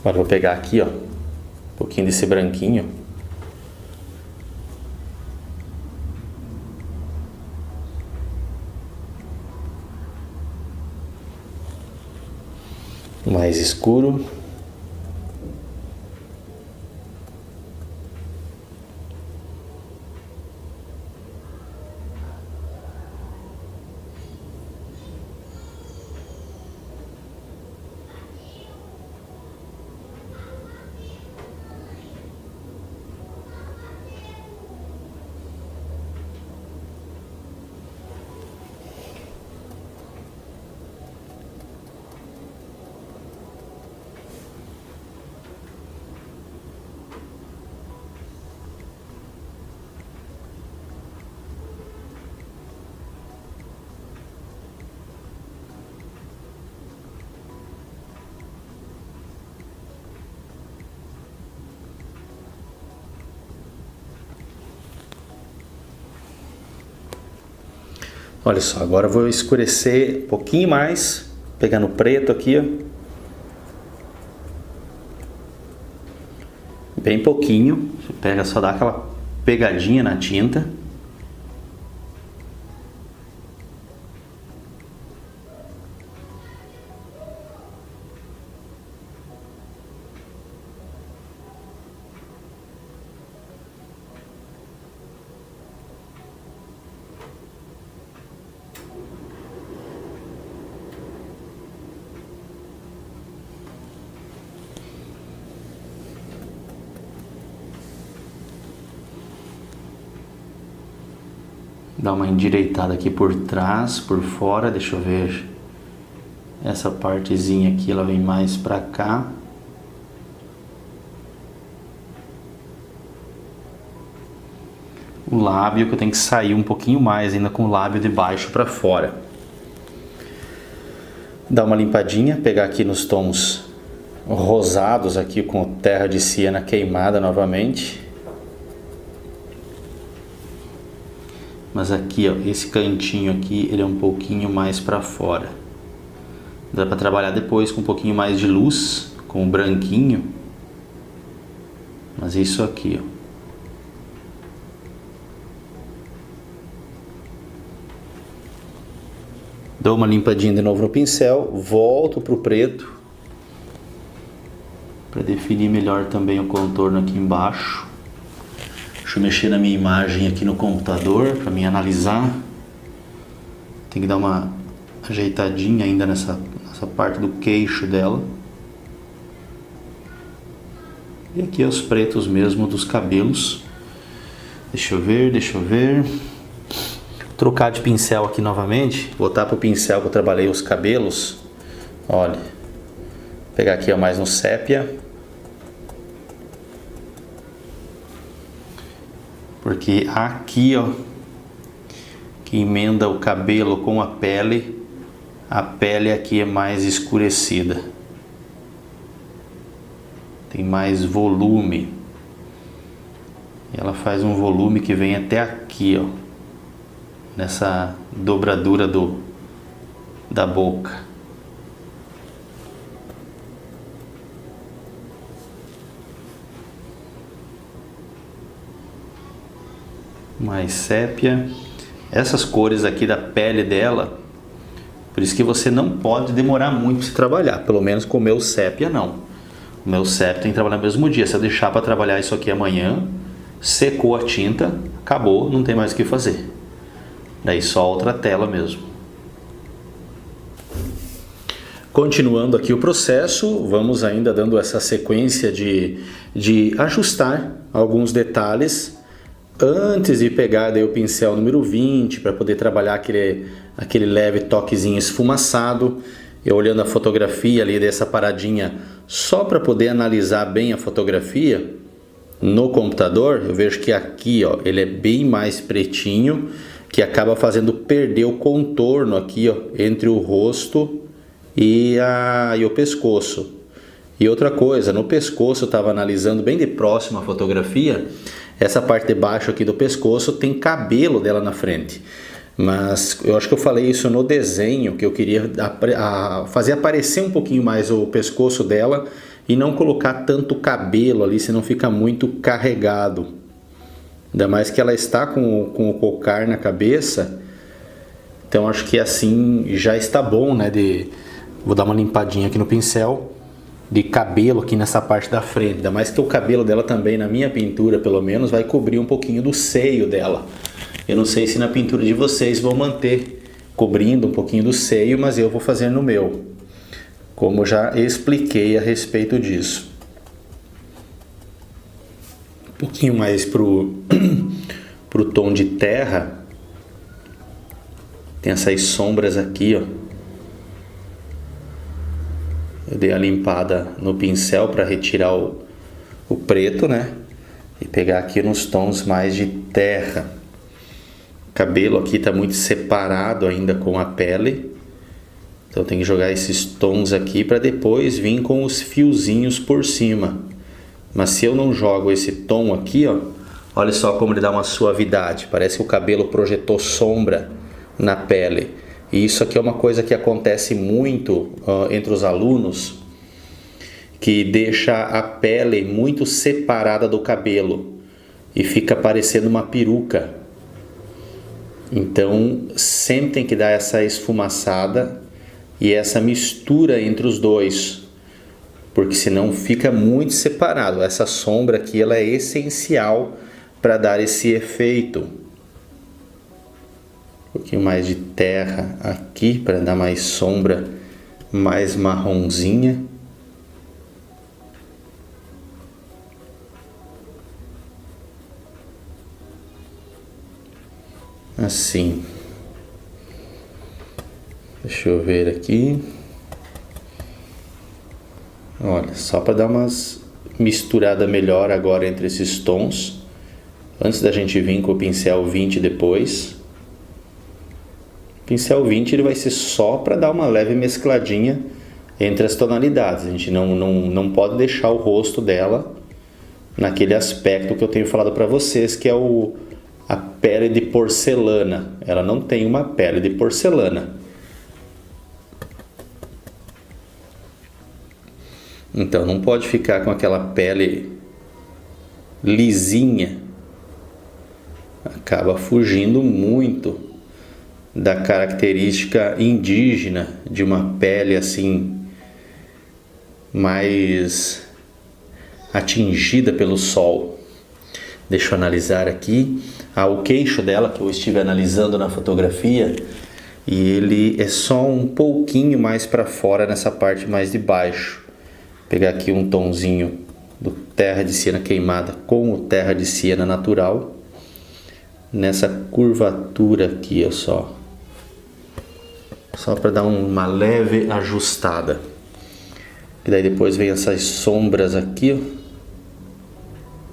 A: Agora eu vou pegar aqui, ó, um pouquinho desse branquinho. Mais escuro. Olha só, agora eu vou escurecer um pouquinho mais, pegando preto aqui, ó. Bem pouquinho, você pega, só dá aquela pegadinha na tinta. Dá uma endireitada aqui por trás, por fora, deixa eu ver. Essa partezinha aqui, ela vem mais pra cá. O lábio, que eu tenho que sair um pouquinho mais ainda com o lábio de baixo pra fora. Dá uma limpadinha, pegar aqui nos tons rosados aqui com terra de siena queimada novamente. Mas aqui, ó, esse cantinho aqui, ele é um pouquinho mais para fora. Dá para trabalhar depois com um pouquinho mais de luz, com o branquinho. Mas isso aqui, ó. Dou uma limpadinha de novo no pincel, volto pro preto para definir melhor também o contorno aqui embaixo. Deixa eu mexer na minha imagem aqui no computador para me analisar. Tem que dar uma ajeitadinha ainda nessa parte do queixo dela. E aqui os pretos mesmo dos cabelos. Deixa eu ver. Trocar de pincel aqui novamente. Voltar pro pincel que eu trabalhei os cabelos. Olha. Vou pegar aqui, ó, mais no sépia. Porque aqui, ó, que emenda o cabelo com a pele aqui é mais escurecida. Tem mais volume. E ela faz um volume que vem até aqui, ó, nessa dobradura da boca. Mais sépia. Essas cores aqui da pele dela, por isso que você não pode demorar muito para se trabalhar, pelo menos com o meu sépia não. O meu sépia tem que trabalhar no mesmo dia. Se eu deixar para trabalhar isso aqui amanhã, secou a tinta, acabou, não tem mais o que fazer. Daí só outra tela mesmo. Continuando aqui o processo, vamos ainda dando essa sequência de ajustar alguns detalhes antes de pegar daí o pincel número 20 para poder trabalhar aquele leve toquezinho esfumaçado. Eu olhando a fotografia ali dessa paradinha só para poder analisar bem a fotografia no computador, eu vejo que aqui, ó, ele é bem mais pretinho, que acaba fazendo perder o contorno aqui, ó, entre o rosto e o pescoço. E outra coisa, no pescoço eu estava analisando bem de próximo a fotografia. Essa parte de baixo aqui do pescoço tem cabelo dela na frente. Mas eu acho que eu falei isso no desenho, que eu queria fazer aparecer um pouquinho mais o pescoço dela e não colocar tanto cabelo ali, senão fica muito carregado. Ainda mais que ela está com o cocar na cabeça. Então acho que assim já está bom, né? Vou dar uma limpadinha aqui no pincel de cabelo aqui nessa parte da frente. Ainda mais que o cabelo dela também, na minha pintura pelo menos, vai cobrir um pouquinho do seio dela. Eu não sei se na pintura de vocês vão manter cobrindo um pouquinho do seio, mas eu vou fazer no meu, como eu já expliquei a respeito disso. Um pouquinho mais pro tom de terra. Tem essas sombras aqui, ó. Eu dei a limpada no pincel para retirar o preto, né? E pegar aqui nos tons mais de terra. O cabelo aqui está muito separado ainda com a pele. Então tem que jogar esses tons aqui para depois vir com os fiozinhos por cima. Mas se eu não jogo esse tom aqui, ó, olha só como ele dá uma suavidade. Parece que o cabelo projetou sombra na pele. E isso aqui é uma coisa que acontece muito entre os alunos, que deixa a pele muito separada do cabelo e fica parecendo uma peruca. Então sempre tem que dar essa esfumaçada e essa mistura entre os dois, porque senão fica muito separado. Essa sombra aqui ela é essencial para dar esse efeito. Um pouquinho mais de terra aqui para dar mais sombra, mais marronzinha. Assim. Deixa eu ver aqui. Olha, só para dar umas misturada melhor agora entre esses tons, antes da gente vir com o pincel 20 depois. O pincel 20 ele vai ser só para dar uma leve mescladinha entre as tonalidades. A gente não pode deixar o rosto dela naquele aspecto que eu tenho falado para vocês, que é a pele de porcelana. Ela não tem uma pele de porcelana. Então não pode ficar com aquela pele lisinha. Acaba fugindo muito da característica indígena de uma pele assim mais atingida pelo sol. Deixa eu analisar aqui o queixo dela, que eu estive analisando na fotografia, e ele é só um pouquinho mais para fora nessa parte mais de baixo. Vou pegar aqui um tonzinho do terra de siena queimada com o terra de siena natural nessa curvatura aqui, ó, só para dar uma leve ajustada. E daí depois vem essas sombras aqui,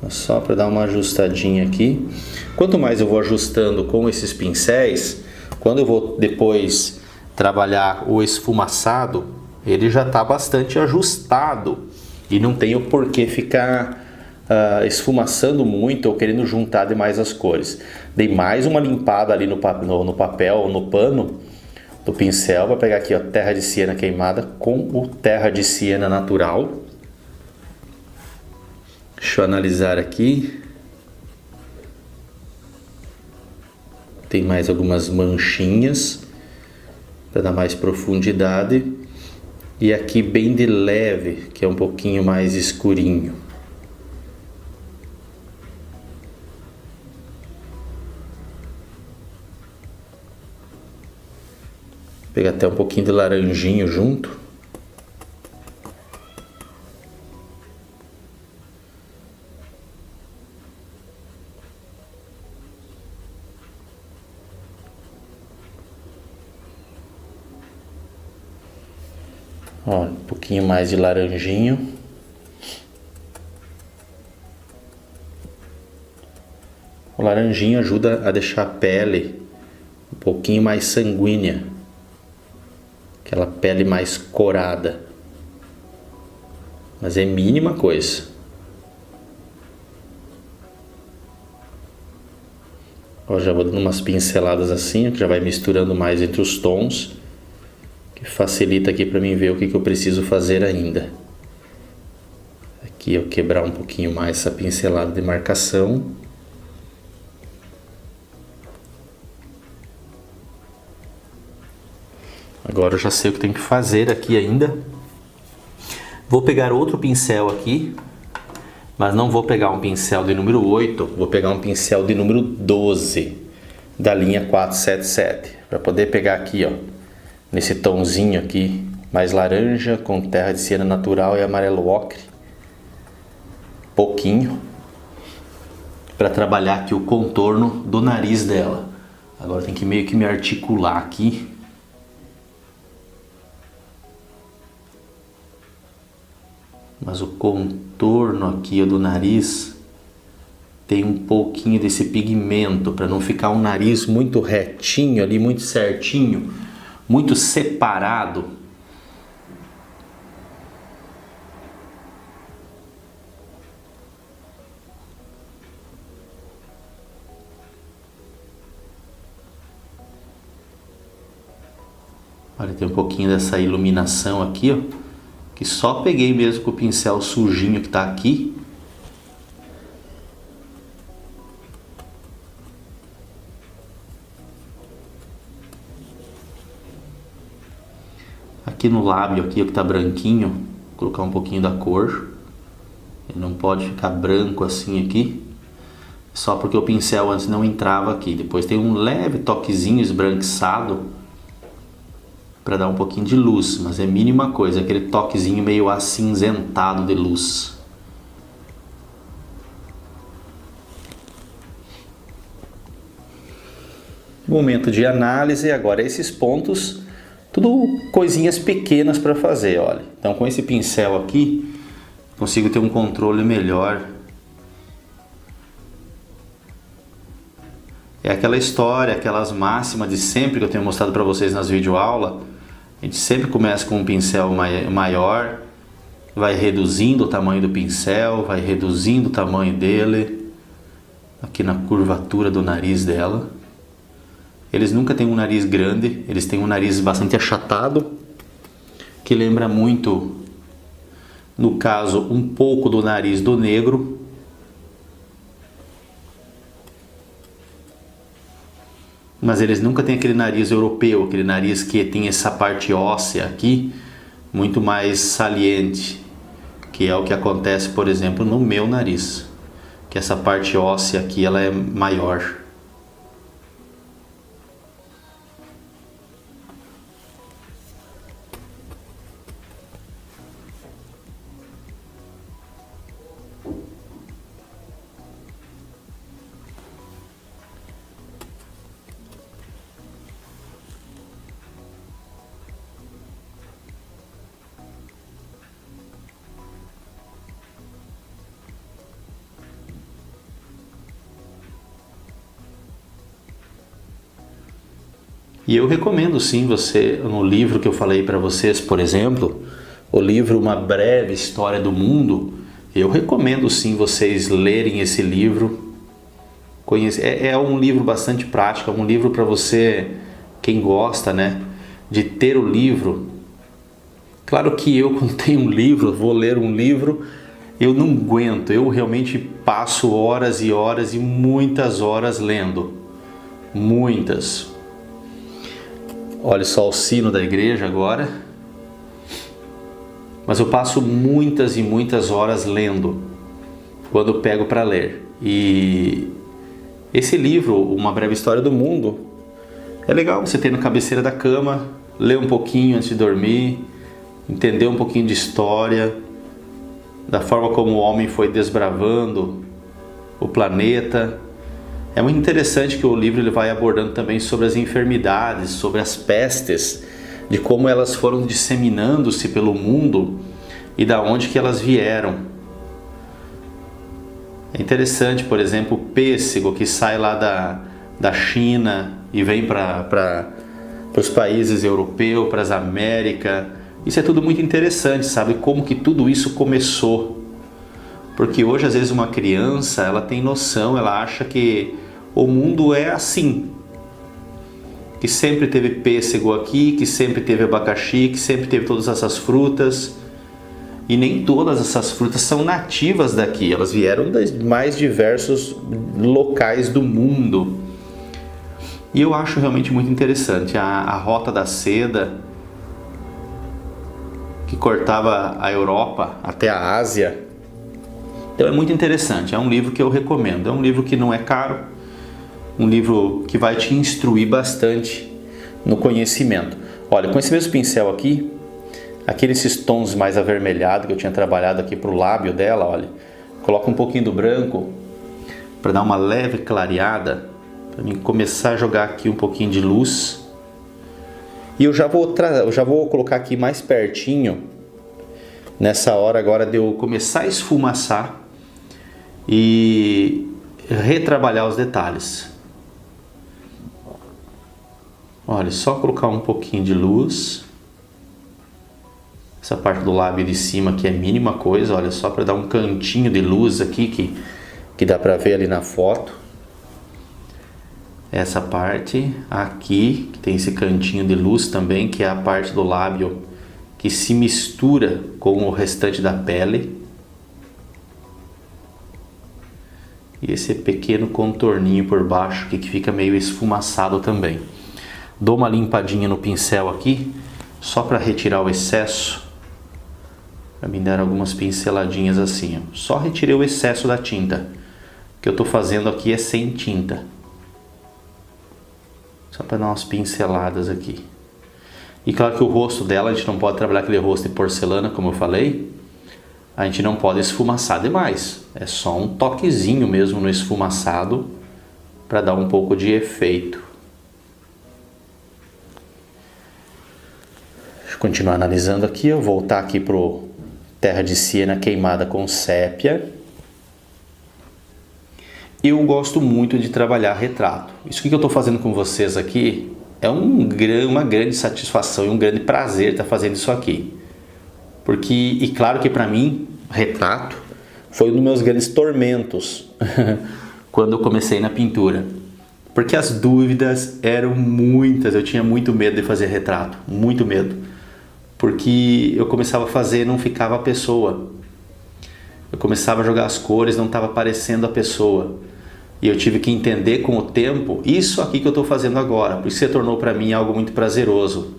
A: ó, só para dar uma ajustadinha aqui. Quanto mais eu vou ajustando com esses pincéis, quando eu vou depois trabalhar o esfumaçado, ele já está bastante ajustado e não tem o porquê ficar esfumaçando muito ou querendo juntar demais as cores. Dei mais uma limpada ali no papel, no pano do pincel. Vou pegar aqui, ó, terra de siena queimada com o terra de siena natural. Deixa eu analisar aqui. Tem mais algumas manchinhas para dar mais profundidade. E aqui bem de leve, que é um pouquinho mais escurinho. Vou pegar até um pouquinho de laranjinho junto. Ó, um pouquinho mais de laranjinho. O laranjinho ajuda a deixar a pele um pouquinho mais sanguínea, aquela pele mais corada, mas é mínima coisa. Ó, já vou dando umas pinceladas assim, que já vai misturando mais entre os tons, que facilita aqui para mim ver o que eu preciso fazer ainda. Aqui eu quebrar um pouquinho mais essa pincelada de marcação. Agora eu já sei o que tem que fazer aqui ainda. Vou pegar outro pincel aqui, mas não vou pegar um pincel de número 8, vou pegar um pincel de número 12 da linha 477, para poder pegar aqui, ó, nesse tomzinho aqui, mais laranja, com terra de siena natural e amarelo ocre, pouquinho, para trabalhar aqui o contorno do nariz dela. Agora tem que meio que me articular aqui. Mas o contorno aqui do nariz tem um pouquinho desse pigmento, para não ficar um nariz muito retinho ali, muito certinho, muito separado. Olha, tem um pouquinho dessa iluminação aqui, ó, que só peguei mesmo com o pincel sujinho que tá aqui. Aqui no lábio aqui, ó, que tá branquinho, vou colocar um pouquinho da cor. Ele não pode ficar branco assim aqui, só porque o pincel antes não entrava aqui. Depois tem um leve toquezinho esbranquiçado para dar um pouquinho de luz, mas é mínima coisa, aquele toquezinho meio acinzentado de luz. Momento de análise. Agora esses pontos, tudo coisinhas pequenas para fazer, olha. Então com esse pincel aqui consigo ter um controle melhor. É aquela história, aquelas máximas de sempre que eu tenho mostrado para vocês nas videoaulas. A gente sempre começa com um pincel maior, vai reduzindo o tamanho do pincel, vai reduzindo o tamanho dele, aqui na curvatura do nariz dela. Eles nunca têm um nariz grande, eles têm um nariz bastante achatado, que lembra muito, no caso, um pouco do nariz do negro. Mas eles nunca têm aquele nariz europeu, aquele nariz que tem essa parte óssea aqui, muito mais saliente, que é o que acontece, por exemplo, no meu nariz, que essa parte óssea aqui ela é maior. E eu recomendo sim você, no livro que eu falei para vocês, por exemplo, o livro Uma Breve História do Mundo, eu recomendo sim vocês lerem esse livro. É um livro bastante prático, é um livro para você, quem gosta, né, de ter o livro. Claro que eu, quando tenho um livro, vou ler um livro, eu não aguento, eu realmente passo horas e horas e muitas horas lendo, muitas. Olha só o sino da igreja agora. Mas eu passo muitas e muitas horas lendo, quando eu pego para ler. E esse livro, Uma Breve História do Mundo, é legal você ter na cabeceira da cama, ler um pouquinho antes de dormir, entender um pouquinho de história, da forma como o homem foi desbravando o planeta. É muito interessante que o livro ele vai abordando também sobre as enfermidades, sobre as pestes, de como elas foram disseminando-se pelo mundo e da onde que elas vieram. É interessante, por exemplo, o pêssego que sai lá da China e vem para os países europeus, para as Américas. Isso é tudo muito interessante, sabe? Como que tudo isso começou. Porque hoje, às vezes, uma criança, ela tem noção, ela acha que o mundo é assim. Que sempre teve pêssego aqui, que sempre teve abacaxi, que sempre teve todas essas frutas. E nem todas essas frutas são nativas daqui, elas vieram dos mais diversos locais do mundo. E eu acho realmente muito interessante a rota da seda, que cortava a Europa até a Ásia. Então é muito interessante, é um livro que eu recomendo, é um livro que não é caro, um livro que vai te instruir bastante no conhecimento. Olha, com esse mesmo pincel aqui, esses tons mais avermelhados que eu tinha trabalhado aqui para o lábio dela, olha, coloca um pouquinho do branco para dar uma leve clareada, para mim começar a jogar aqui um pouquinho de luz. E eu já vou colocar aqui mais pertinho, nessa hora agora de eu começar a esfumaçar e retrabalhar os detalhes. Olha, só colocar um pouquinho de luz. Essa parte do lábio de cima aqui é mínima coisa, olha, só para dar um cantinho de luz aqui que dá para ver ali na foto. essa parte aqui, que tem esse cantinho de luz também, que é a parte do lábio que se mistura com o restante da pele. E esse pequeno contorninho por baixo aqui, que fica meio esfumaçado também. Dou uma limpadinha no pincel aqui, só para retirar o excesso. Para me dar algumas pinceladinhas assim, ó. Só retirei o excesso da tinta. O que eu estou fazendo aqui é sem tinta. Só para dar umas pinceladas aqui. E claro que o rosto dela, a gente não pode trabalhar aquele rosto de porcelana, como eu falei. A gente não pode esfumaçar demais. É só um toquezinho mesmo no esfumaçado para dar um pouco de efeito. Deixa eu continuar analisando aqui. Eu vou voltar aqui pro Terra de Siena queimada com sépia. Eu gosto muito de trabalhar retrato. Isso que eu estou fazendo com vocês aqui é uma grande satisfação e um grande prazer estar fazendo isso aqui. Porque, e claro que para mim, retrato foi um dos meus grandes tormentos quando eu comecei na pintura. Porque as dúvidas eram muitas, eu tinha muito medo de fazer retrato, muito medo. Porque eu começava a fazer e não ficava a pessoa. Eu começava a jogar as cores, não estava aparecendo a pessoa. E eu tive que entender com o tempo isso aqui que eu estou fazendo agora. Por isso se tornou para mim algo muito prazeroso.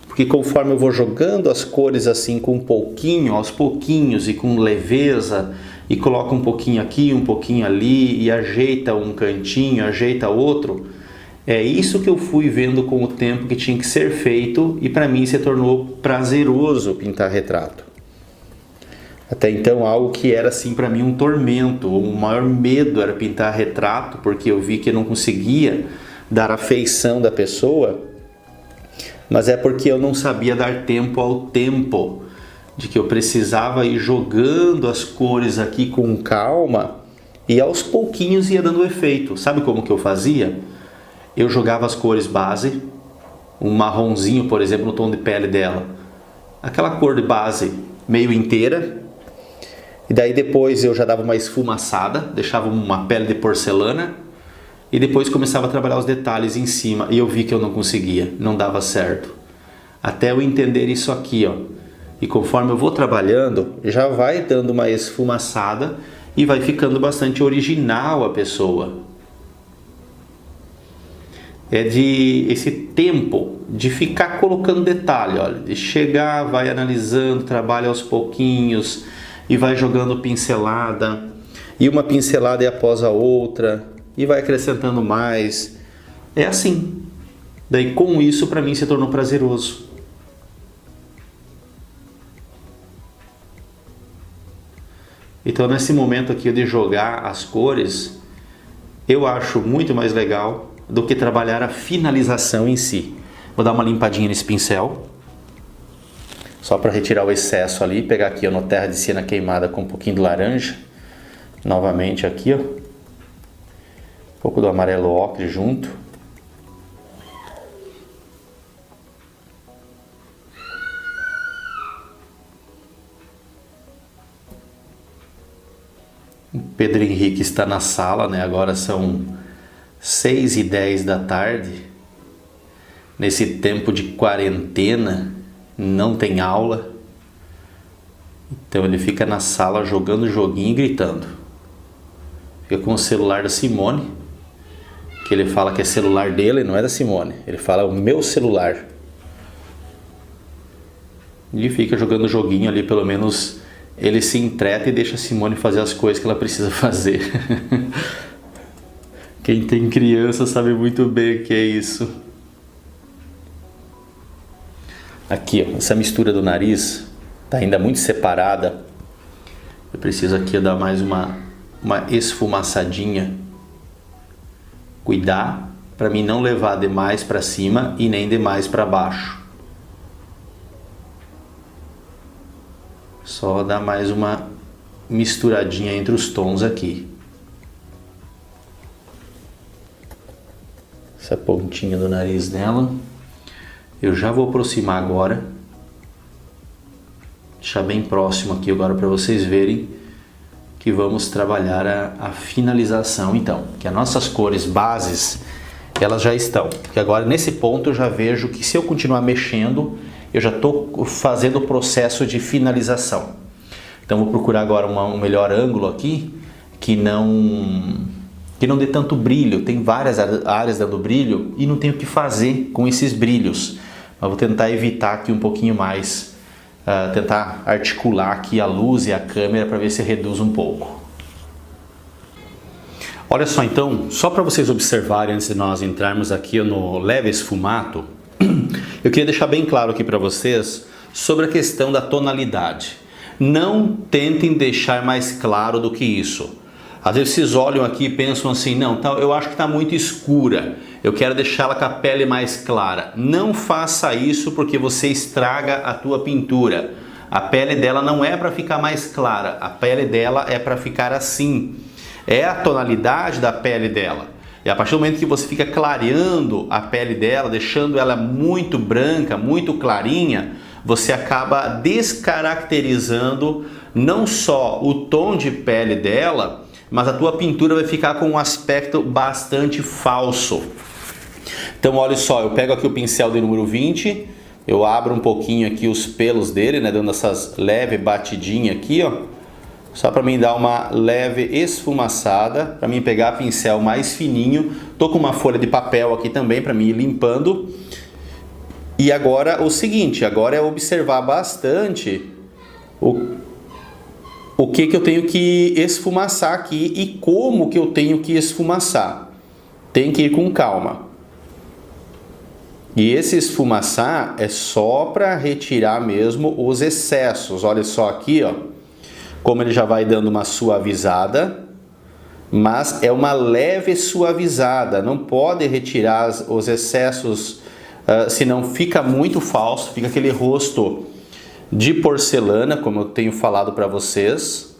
A: Porque conforme eu vou jogando as cores assim com um pouquinho, aos pouquinhos e com leveza, e coloca um pouquinho aqui, um pouquinho ali, e ajeita um cantinho, ajeita outro, é isso que eu fui vendo com o tempo que tinha que ser feito, e para mim se tornou prazeroso pintar retrato. Até então algo que era assim para mim um tormento, o maior medo era pintar retrato, porque eu vi que eu não conseguia dar a feição da pessoa, mas é porque eu não sabia dar tempo ao tempo, de que eu precisava ir jogando as cores aqui com calma e aos pouquinhos ia dando efeito. Sabe como que eu fazia? Eu jogava as cores base, um marronzinho, por exemplo, no tom de pele dela, aquela cor de base meio inteira, e daí depois eu já dava uma esfumaçada, deixava uma pele de porcelana, e depois começava a trabalhar os detalhes em cima, e eu vi que eu não conseguia, não dava certo. Até eu entender isso aqui, ó. E conforme eu vou trabalhando, já vai dando uma esfumaçada e vai ficando bastante original a pessoa. É de esse tempo de ficar colocando detalhe, olha, de chegar, vai analisando, trabalha aos pouquinhos e vai jogando pincelada, e uma pincelada é após a outra, e vai acrescentando mais. É assim. Daí com isso para mim se tornou prazeroso. Então nesse momento aqui de jogar as cores, eu acho muito mais legal do que trabalhar a finalização em si. Vou dar uma limpadinha nesse pincel, só para retirar o excesso ali, pegar aqui ó, no Terra de Siena queimada com um pouquinho de laranja, novamente aqui ó, um pouco do amarelo ocre junto. O Pedro Henrique está na sala, né? Agora são 6h10 da tarde. Nesse tempo de quarentena, não tem aula. Então ele fica na sala jogando joguinho e gritando. Fica com o celular da Simone, que ele fala que é celular dele, não é da Simone. Ele fala o meu celular. E fica jogando joguinho ali, pelo menos ele se entreta e deixa a Simone fazer as coisas que ela precisa fazer. Quem tem criança sabe muito bem o que é isso. Aqui, ó, essa mistura do nariz tá ainda muito separada. Eu preciso aqui dar mais uma esfumaçadinha. Cuidar para mim não levar demais para cima e nem demais para baixo. Só dar mais uma misturadinha entre os tons aqui. Essa pontinha do nariz dela. Eu já vou aproximar agora. Deixar bem próximo aqui agora para vocês verem que vamos trabalhar a finalização então. Que as nossas cores bases, elas já estão. Porque agora nesse ponto eu já vejo que se eu continuar mexendo, eu já estou fazendo o processo de finalização. Então vou procurar agora um melhor ângulo aqui, que não dê tanto brilho. Tem várias áreas dando brilho e não tenho o que fazer com esses brilhos. Mas vou tentar evitar aqui um pouquinho mais, tentar articular aqui a luz e a câmera para ver se reduz um pouco. Olha só então, só para vocês observarem antes de nós entrarmos aqui no leve esfumato, eu queria deixar bem claro aqui para vocês sobre a questão da tonalidade. Não tentem deixar mais claro do que isso. Às vezes vocês olham aqui e pensam assim, não, eu acho que está muito escura, eu quero deixá-la com a pele mais clara. Não faça isso porque você estraga a tua pintura. A pele dela não é para ficar mais clara, a pele dela é para ficar assim. É a tonalidade da pele dela. E a partir do momento que você fica clareando a pele dela, deixando ela muito branca, muito clarinha, você acaba descaracterizando não só o tom de pele dela, mas a tua pintura vai ficar com um aspecto bastante falso. Então olha só, eu pego aqui o pincel de número 20, eu abro um pouquinho aqui os pelos dele, né, dando essas leve batidinha aqui, ó. Só para mim dar uma leve esfumaçada, para mim pegar pincel mais fininho. Tô com uma folha de papel aqui também para mim ir limpando. E agora o seguinte, agora é observar bastante o que eu tenho que esfumaçar aqui e como que eu tenho que esfumaçar. Tem que ir com calma. E esse esfumaçar é só para retirar mesmo os excessos. Olha só aqui, ó. Como ele já vai dando uma suavizada, mas é uma leve suavizada, não pode retirar os excessos, senão fica muito falso, fica aquele rosto de porcelana, como eu tenho falado para vocês.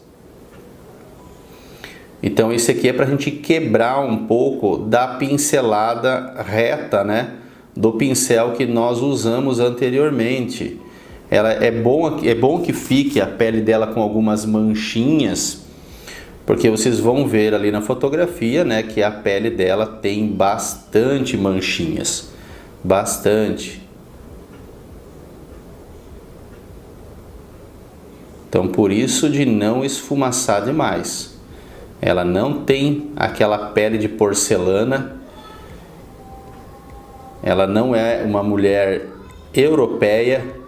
A: Então esse aqui é para a gente quebrar um pouco da pincelada reta, né, do pincel que nós usamos anteriormente. É bom que fique a pele dela com algumas manchinhas, porque vocês vão ver ali na fotografia, né, que a pele dela tem bastante manchinhas, bastante. Então por isso de não esfumaçar demais. Ela não tem aquela pele de porcelana, ela não é uma mulher europeia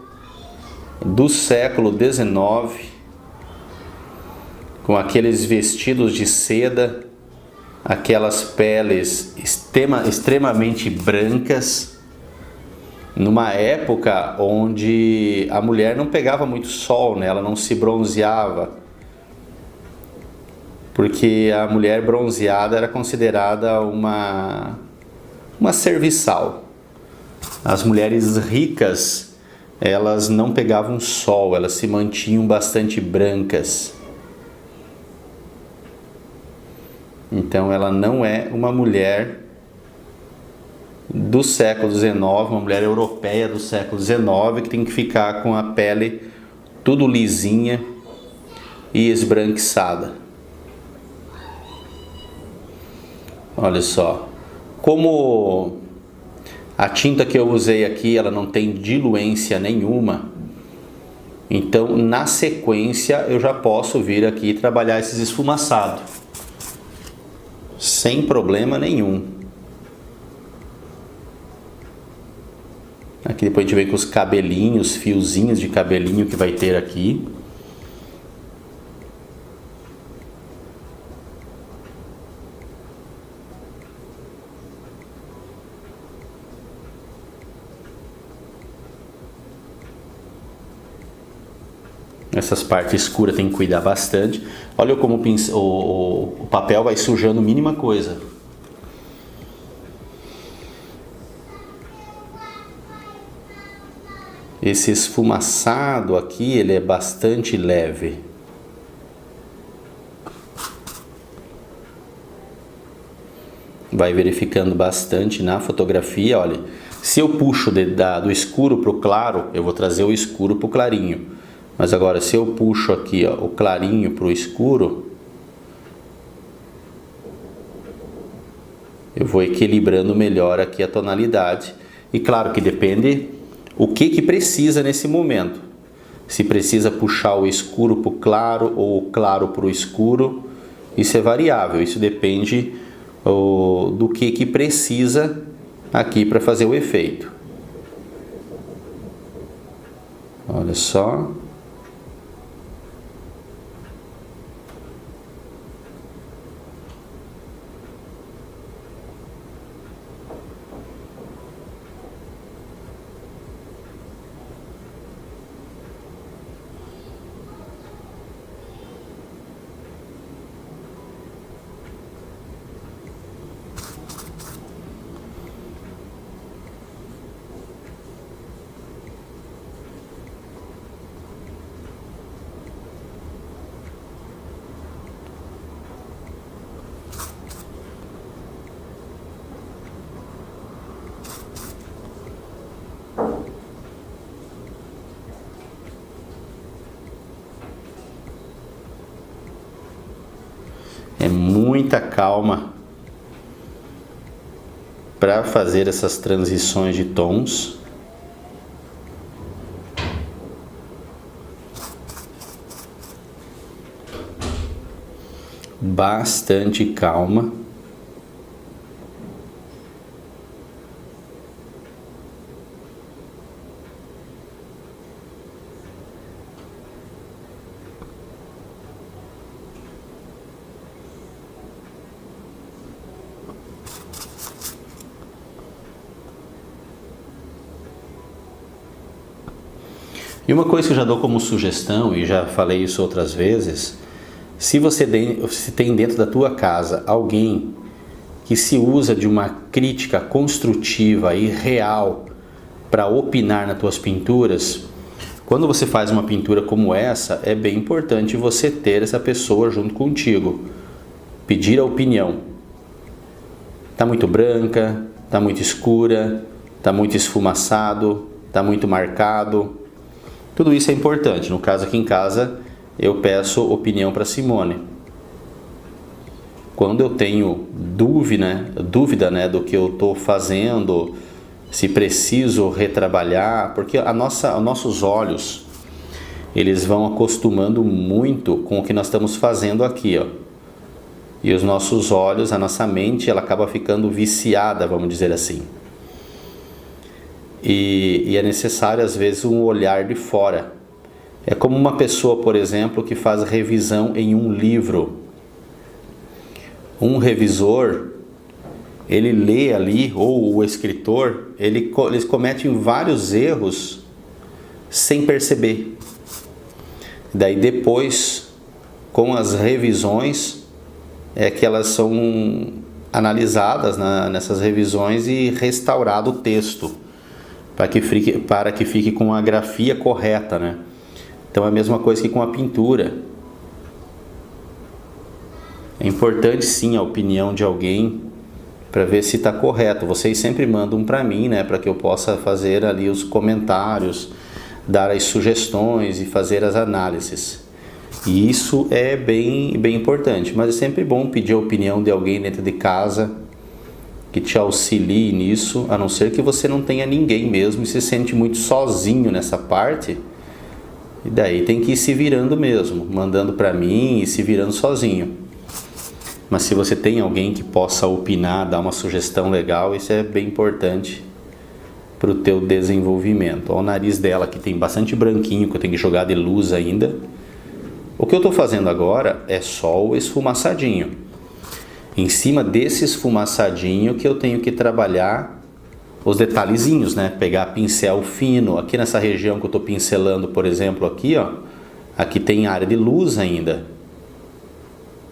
A: do século XIX, com aqueles vestidos de seda, aquelas peles extremamente brancas, numa época onde a mulher não pegava muito sol, né? Ela não se bronzeava, porque a mulher bronzeada era considerada uma serviçal. As mulheres ricas, elas não pegavam sol, elas se mantinham bastante brancas. Então ela não é uma mulher do século XIX, uma mulher europeia do século XIX, que tem que ficar com a pele tudo lisinha e esbranquiçada. Olha só, como a tinta que eu usei aqui, ela não tem diluência nenhuma, então na sequência eu já posso vir aqui trabalhar esses esfumaçados sem problema nenhum. Aqui depois a gente vem com os cabelinhos, fiozinhos de cabelinho que vai ter aqui. Essas partes escuras tem que cuidar bastante. Olha como o papel vai sujando a mínima coisa. Esse esfumaçado aqui, ele é bastante leve. Vai verificando bastante na fotografia. Olha, se eu puxo do escuro para o claro, eu vou trazer o escuro para o clarinho. Mas agora, se eu puxo aqui, ó, o clarinho para o escuro, Eu vou equilibrando melhor aqui a tonalidade. E claro que depende o que precisa nesse momento. Se precisa puxar o escuro para o claro ou o claro para o escuro, isso é variável. Isso depende do que precisa aqui para fazer o efeito. Olha só. É muita calma para fazer essas transições de tons. Bastante calma. E uma coisa que eu já dou como sugestão, e já falei isso outras vezes, se tem dentro da tua casa alguém que se usa de uma crítica construtiva e real para opinar nas tuas pinturas, quando você faz uma pintura como essa, é bem importante você ter essa pessoa junto contigo, pedir a opinião. Tá muito branca, tá muito escura, tá muito esfumaçado, tá muito marcado. Tudo isso é importante. No caso aqui em casa, eu peço opinião para Simone. Quando eu tenho dúvida, né, do que eu estou fazendo, se preciso retrabalhar, porque os nossos olhos, eles vão acostumando muito com o que nós estamos fazendo aqui, ó. E os nossos olhos, a nossa mente, ela acaba ficando viciada, vamos dizer assim. E é necessário, às vezes, um olhar de fora. É como uma pessoa, por exemplo, que faz revisão em um livro. Um revisor, ele lê ali, ou o escritor, eles cometem vários erros sem perceber. Daí depois, com as revisões, é que elas são analisadas nessas revisões e restaurado o texto, para que fique com a grafia correta, né? Então é a mesma coisa que com a pintura. É importante sim a opinião de alguém para ver se está correto. Vocês sempre mandam para mim, né? Para que eu possa fazer ali os comentários, dar as sugestões e fazer as análises. E isso é bem importante. Mas é sempre bom pedir a opinião de alguém dentro de casa que te auxilie nisso, a não ser que você não tenha ninguém mesmo e se sente muito sozinho nessa parte. E daí tem que ir se virando mesmo, mandando para mim e se virando sozinho. Mas se você tem alguém que possa opinar, dar uma sugestão legal, isso é bem importante para o teu desenvolvimento. Olha o nariz dela que tem bastante branquinho, que eu tenho que jogar de luz ainda. O que eu estou fazendo agora é só o esfumaçadinho. Em cima desse esfumaçadinho que eu tenho que trabalhar os detalhezinhos, né? Pegar pincel fino. Aqui nessa região que eu estou pincelando, por exemplo, aqui, ó. Aqui tem área de luz ainda.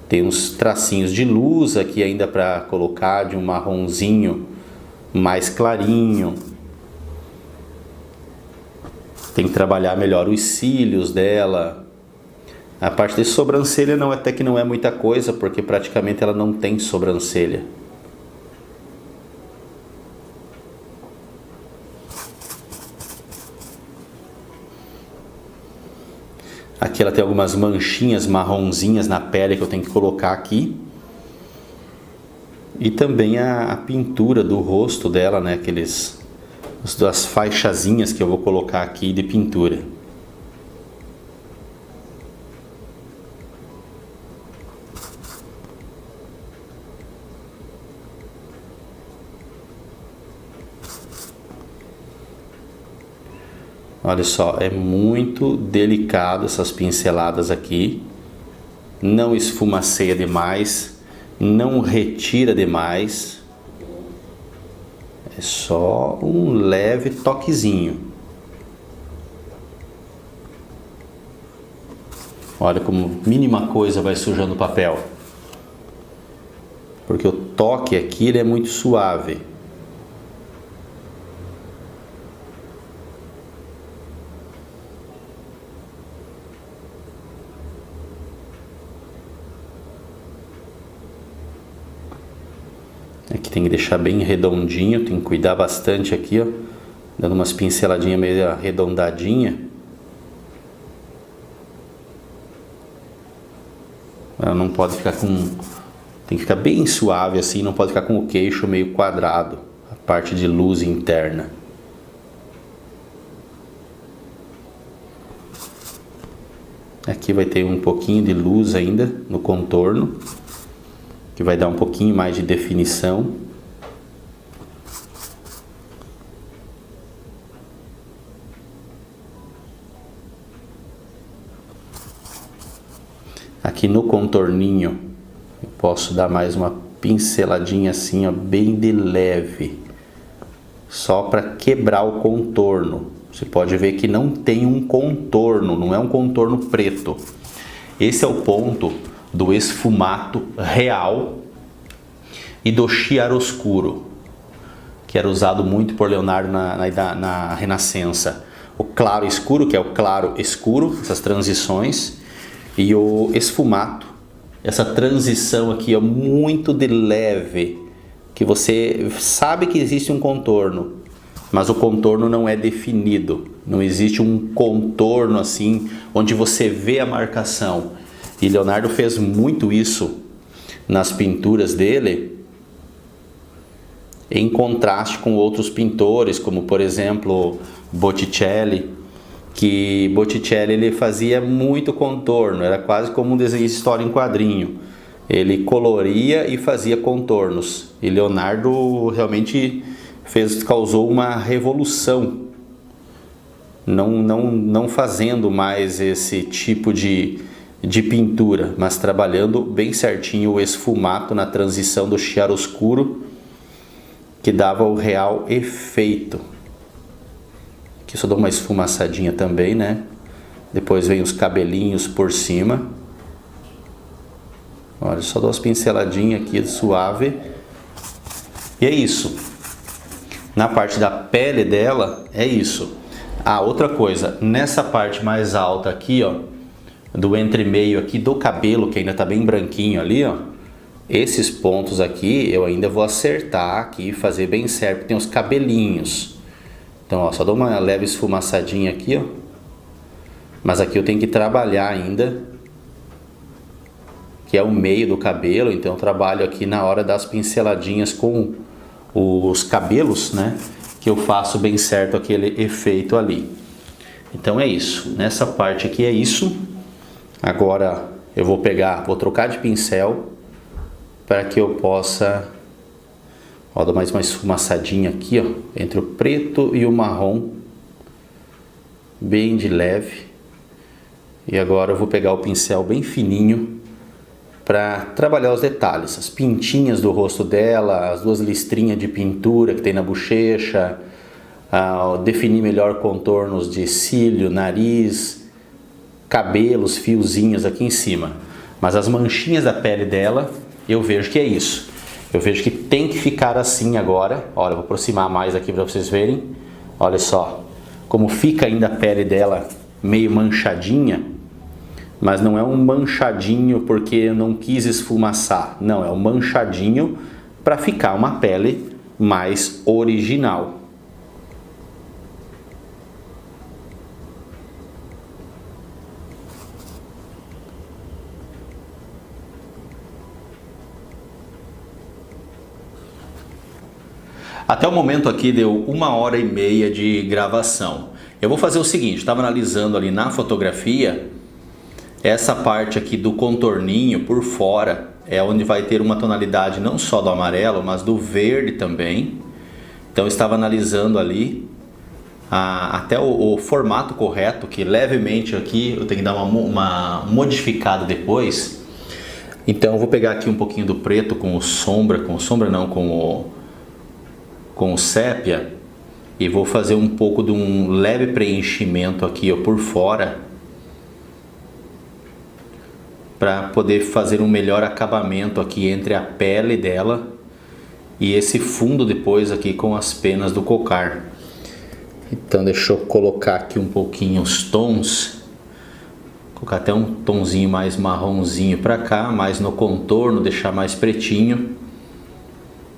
A: Tem uns tracinhos de luz aqui ainda para colocar de um marronzinho mais clarinho. Tem que trabalhar melhor os cílios dela. A parte de sobrancelha até que não é muita coisa, porque praticamente ela não tem sobrancelha. Aqui ela tem algumas manchinhas marronzinhas na pele que eu tenho que colocar aqui. E também a pintura do rosto dela, né? As faixazinhas que eu vou colocar aqui de pintura. Olha só, é muito delicado essas pinceladas aqui. Não esfumaceia demais, não retira demais. É só um leve toquezinho. Olha como mínima coisa vai sujando o papel. Porque o toque aqui ele é muito suave. Aqui tem que deixar bem redondinho, tem que cuidar bastante aqui, ó, dando umas pinceladinhas meio arredondadinha. Ela não pode ficar tem que ficar bem suave assim, não pode ficar com o queixo meio quadrado, a parte de luz interna. Aqui vai ter um pouquinho de luz ainda no contorno, que vai dar um pouquinho mais de definição. Aqui no contorninho eu posso dar mais uma pinceladinha assim, ó, bem de leve, só para quebrar o contorno. Você pode ver que não tem um contorno, não é um contorno preto. Esse é o ponto do esfumato real e do chiaroscuro, que era usado muito por Leonardo na Renascença. O claro escuro, que é o claro escuro, essas transições, e o esfumato, essa transição aqui é muito de leve, que você sabe que existe um contorno, mas o contorno não é definido, não existe um contorno assim onde você vê a marcação. E Leonardo fez muito isso nas pinturas dele, em contraste com outros pintores, como por exemplo Botticelli, que Botticelli ele fazia muito contorno, era quase como um desenho de história em quadrinho. Ele coloria e fazia contornos. E Leonardo realmente causou uma revolução, não fazendo mais esse tipo de pintura, mas trabalhando bem certinho o esfumato na transição do chiaroscuro, que dava o real efeito. Aqui só dou uma esfumaçadinha também, né? Depois vem os cabelinhos por cima. Olha, só dou umas pinceladinhas aqui suave. E é isso. Na parte da pele dela, é isso. Ah, outra coisa, nessa parte mais alta aqui, ó, do entremeio aqui do cabelo, que ainda tá bem branquinho ali, ó, esses pontos aqui eu ainda vou acertar aqui e fazer bem certo, tem os cabelinhos. Então, ó, só dou uma leve esfumaçadinha aqui, ó. Mas aqui eu tenho que trabalhar ainda, que é o meio do cabelo, então eu trabalho aqui na hora das pinceladinhas com os cabelos, né, que eu faço bem certo aquele efeito ali. Então é isso, nessa parte aqui é isso. Agora eu vou trocar de pincel para que eu possa, ó, dar mais uma esfumaçadinha aqui, ó, entre o preto e o marrom, bem de leve. E agora eu vou pegar o pincel bem fininho para trabalhar os detalhes, as pintinhas do rosto dela, as duas listrinhas de pintura que tem na bochecha, definir melhor contornos de cílio, nariz, cabelos, fiozinhos aqui em cima. Mas as manchinhas da pele dela, eu vejo que é isso. Eu vejo que tem que ficar assim agora. Olha, eu vou aproximar mais aqui para vocês verem. Olha só como fica ainda a pele dela meio manchadinha. Mas não é um manchadinho porque eu não quis esfumaçar. Não, é um manchadinho para ficar uma pele mais original. Até o momento aqui deu 1h30 de gravação. Eu vou fazer o seguinte, estava analisando ali na fotografia, essa parte aqui do contorninho por fora é onde vai ter uma tonalidade não só do amarelo, mas do verde também. Então eu estava analisando ali até o formato correto, que levemente aqui eu tenho que dar uma modificada depois. Então eu vou pegar aqui um pouquinho do preto com o sépia, e vou fazer um pouco de um leve preenchimento aqui, ó, por fora, para poder fazer um melhor acabamento aqui entre a pele dela e esse fundo depois aqui com as penas do cocar. Então deixa eu colocar aqui um pouquinho os tons, colocar até um tonzinho mais marronzinho para cá, mais no contorno, deixar mais pretinho.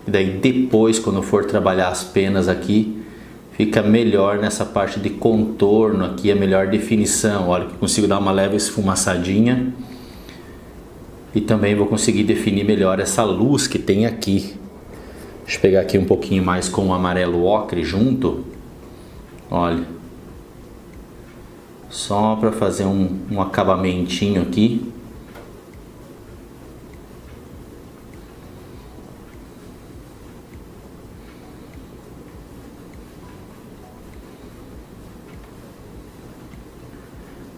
A: E daí depois, quando eu for trabalhar as penas aqui, fica melhor nessa parte de contorno aqui, a melhor definição. Olha que eu consigo dar uma leve esfumaçadinha. E também vou conseguir definir melhor essa luz que tem aqui. Deixa eu pegar aqui um pouquinho mais com o amarelo ocre junto. Olha. Só para fazer um acabamentinho aqui.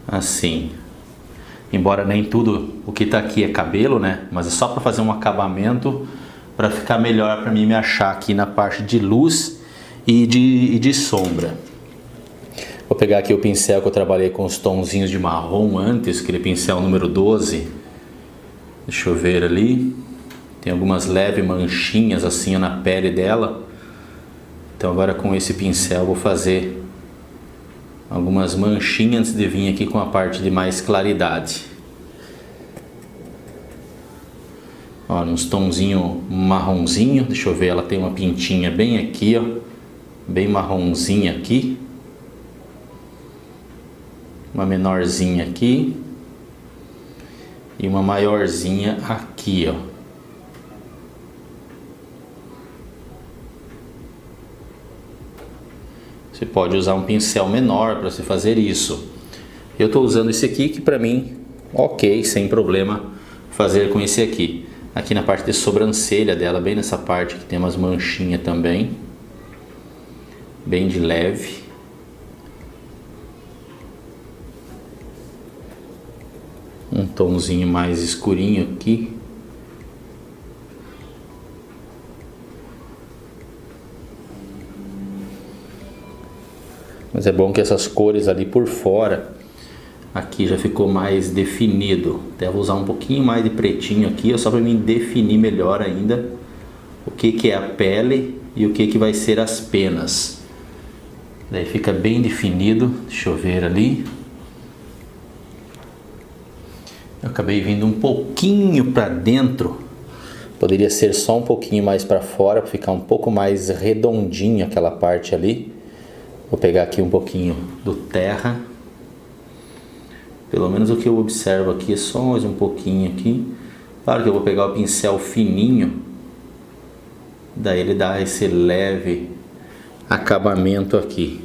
A: Assim, embora nem tudo o que está aqui é cabelo, né? Mas é só para fazer um acabamento, para ficar melhor para mim me achar aqui na parte de luz e de sombra. Vou pegar aqui o pincel que eu trabalhei com os tonzinhos de marrom antes, aquele pincel número 12. Deixa eu ver ali. Tem algumas leves manchinhas assim na pele dela. Então agora com esse pincel eu vou fazer algumas manchinhas antes de vir aqui com a parte de mais claridade. Olha, uns tonzinho marronzinho. Deixa eu ver, ela tem uma pintinha bem aqui, ó, bem marronzinha aqui, uma menorzinha aqui e uma maiorzinha aqui, ó. Você pode usar um pincel menor para você fazer isso. Eu estou usando esse aqui que para mim, ok, sem problema fazer com esse aqui. Aqui na parte de sobrancelha dela, bem nessa parte que tem umas manchinhas também. Bem de leve. Um tomzinho mais escurinho aqui. Mas é bom que essas cores ali por fora, aqui já ficou mais definido. Até vou usar um pouquinho mais de pretinho aqui, só para mim definir melhor ainda o que é a pele e o que vai ser as penas. Daí fica bem definido. Deixa eu ver ali. Eu acabei vindo um pouquinho para dentro. Poderia ser só um pouquinho mais para fora, para ficar um pouco mais redondinho aquela parte ali. Vou pegar aqui um pouquinho do terra. Pelo menos o que eu observo aqui é só mais um pouquinho aqui. Claro que eu vou pegar o pincel fininho. Daí ele dá esse leve acabamento aqui.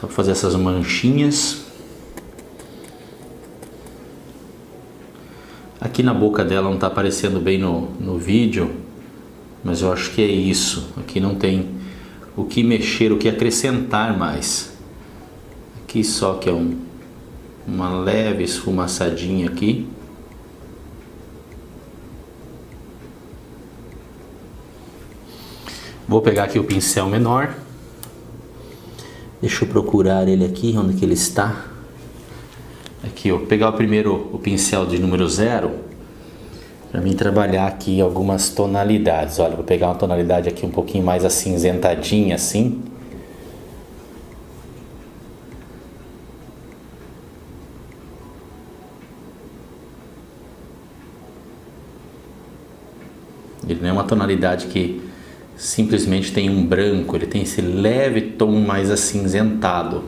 A: Só fazer essas manchinhas. Aqui na boca dela não está aparecendo bem no vídeo, mas eu acho que é isso. Aqui não tem o que mexer, o que acrescentar mais. Aqui só que é uma leve esfumaçadinha aqui. Vou pegar aqui o pincel menor. Deixa eu procurar ele aqui, onde que ele está. Aqui, ó, pegar o pincel de número 0 para mim trabalhar aqui algumas tonalidades. Olha, vou pegar uma tonalidade aqui um pouquinho mais acinzentadinha assim. Ele não é uma tonalidade que simplesmente tem um branco, ele tem esse leve tom mais acinzentado.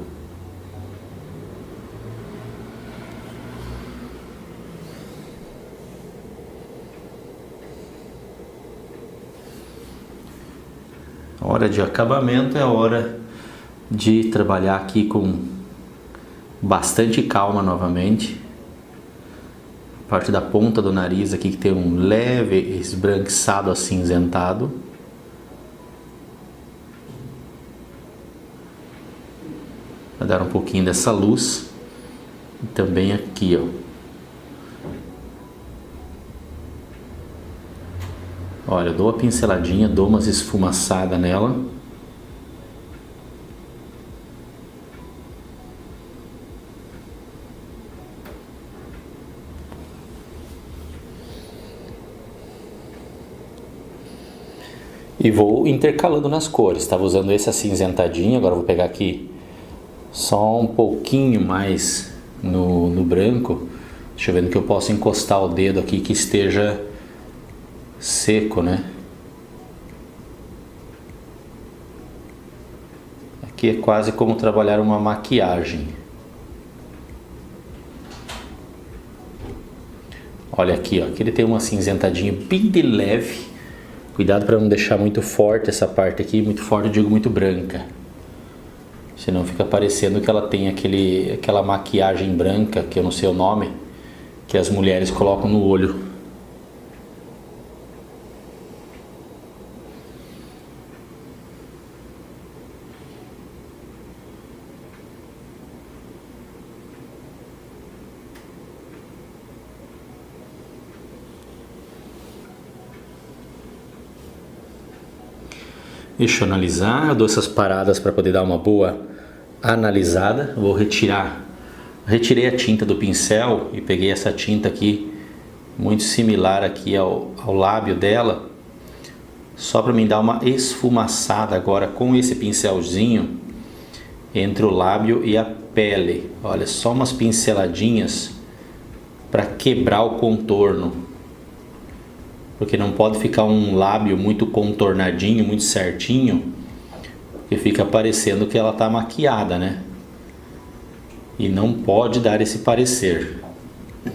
A: Hora de acabamento é hora de trabalhar aqui com bastante calma novamente. A parte da ponta do nariz aqui que tem um leve esbranquiçado acinzentado. Vai dar um pouquinho dessa luz. E também aqui, ó. Olha, eu dou uma pinceladinha, dou umas esfumaçadas nela. E vou intercalando nas cores. Estava usando esse acinzentadinho, agora eu vou pegar aqui só um pouquinho mais no branco. Deixa eu ver no que eu posso encostar o dedo aqui que esteja seco, né? Aqui é quase como trabalhar uma maquiagem. Olha aqui, ó, aqui ele tem uma acinzentadinha bem de leve. Cuidado para não deixar muito forte essa parte aqui, muito forte eu digo muito branca. Senão fica parecendo que ela tem aquela maquiagem branca, que eu não sei o nome, que as mulheres colocam no olho. Deixa eu analisar, eu dou essas paradas para poder dar uma boa analisada. Vou retirei a tinta do pincel e peguei essa tinta aqui, muito similar aqui ao lábio dela, só para me dar uma esfumaçada agora com esse pincelzinho entre o lábio e a pele. Olha, só umas pinceladinhas para quebrar o contorno. Porque não pode ficar um lábio muito contornadinho, muito certinho, porque fica parecendo que ela está maquiada, né? E não pode dar esse parecer. Um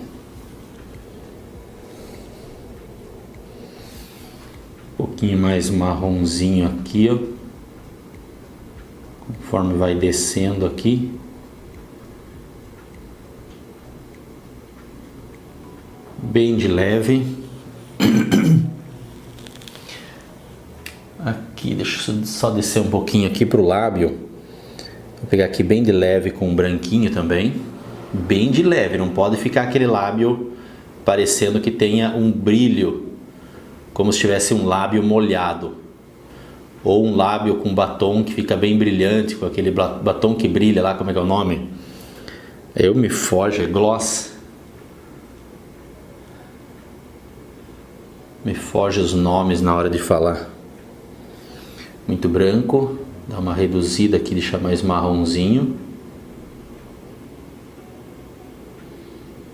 A: pouquinho mais marronzinho aqui, ó. Conforme vai descendo aqui. Bem de leve. Aqui, deixa eu só descer um pouquinho aqui pro lábio. Vou pegar aqui bem de leve com um branquinho também. Bem de leve, não pode ficar aquele lábio parecendo que tenha um brilho, como se tivesse um lábio molhado. Ou um lábio com batom que fica bem brilhante, com aquele batom que brilha lá, como é que é o nome? Me foge, é gloss. Me foge os nomes na hora de falar. Muito branco, dá uma reduzida aqui, deixa mais marronzinho.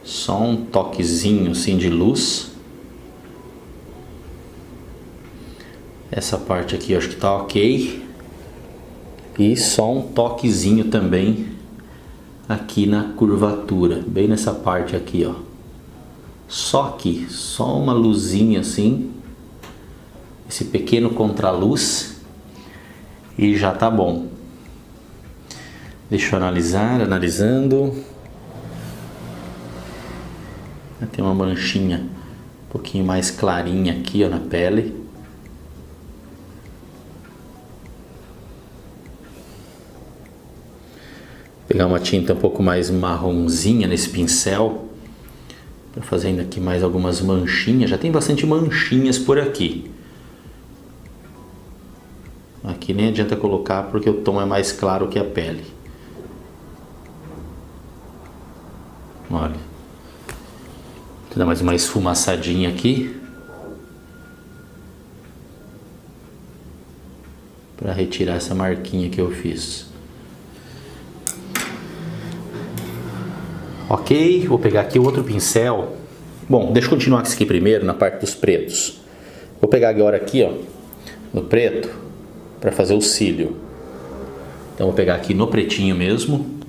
A: Só um toquezinho assim de luz. Essa parte aqui eu acho que tá ok. E só um toquezinho também aqui na curvatura, bem nessa parte aqui, ó. Só aqui, só uma luzinha assim, esse pequeno contraluz e já tá bom. Deixa eu analisando. Tem uma manchinha um pouquinho mais clarinha aqui, ó, na pele. Pegar uma tinta um pouco mais marronzinha nesse pincel. Estou fazendo aqui mais algumas manchinhas. Já tem bastante manchinhas por aqui. Aqui nem adianta colocar porque o tom é mais claro que a pele. Olha. Vou dar mais uma esfumaçadinha aqui. Para retirar essa marquinha que eu fiz. Ok, vou pegar aqui outro pincel. Bom, deixa eu continuar com esse aqui primeiro, na parte dos pretos. Vou pegar agora aqui, ó, no preto, para fazer o cílio. Então vou pegar aqui no pretinho mesmo.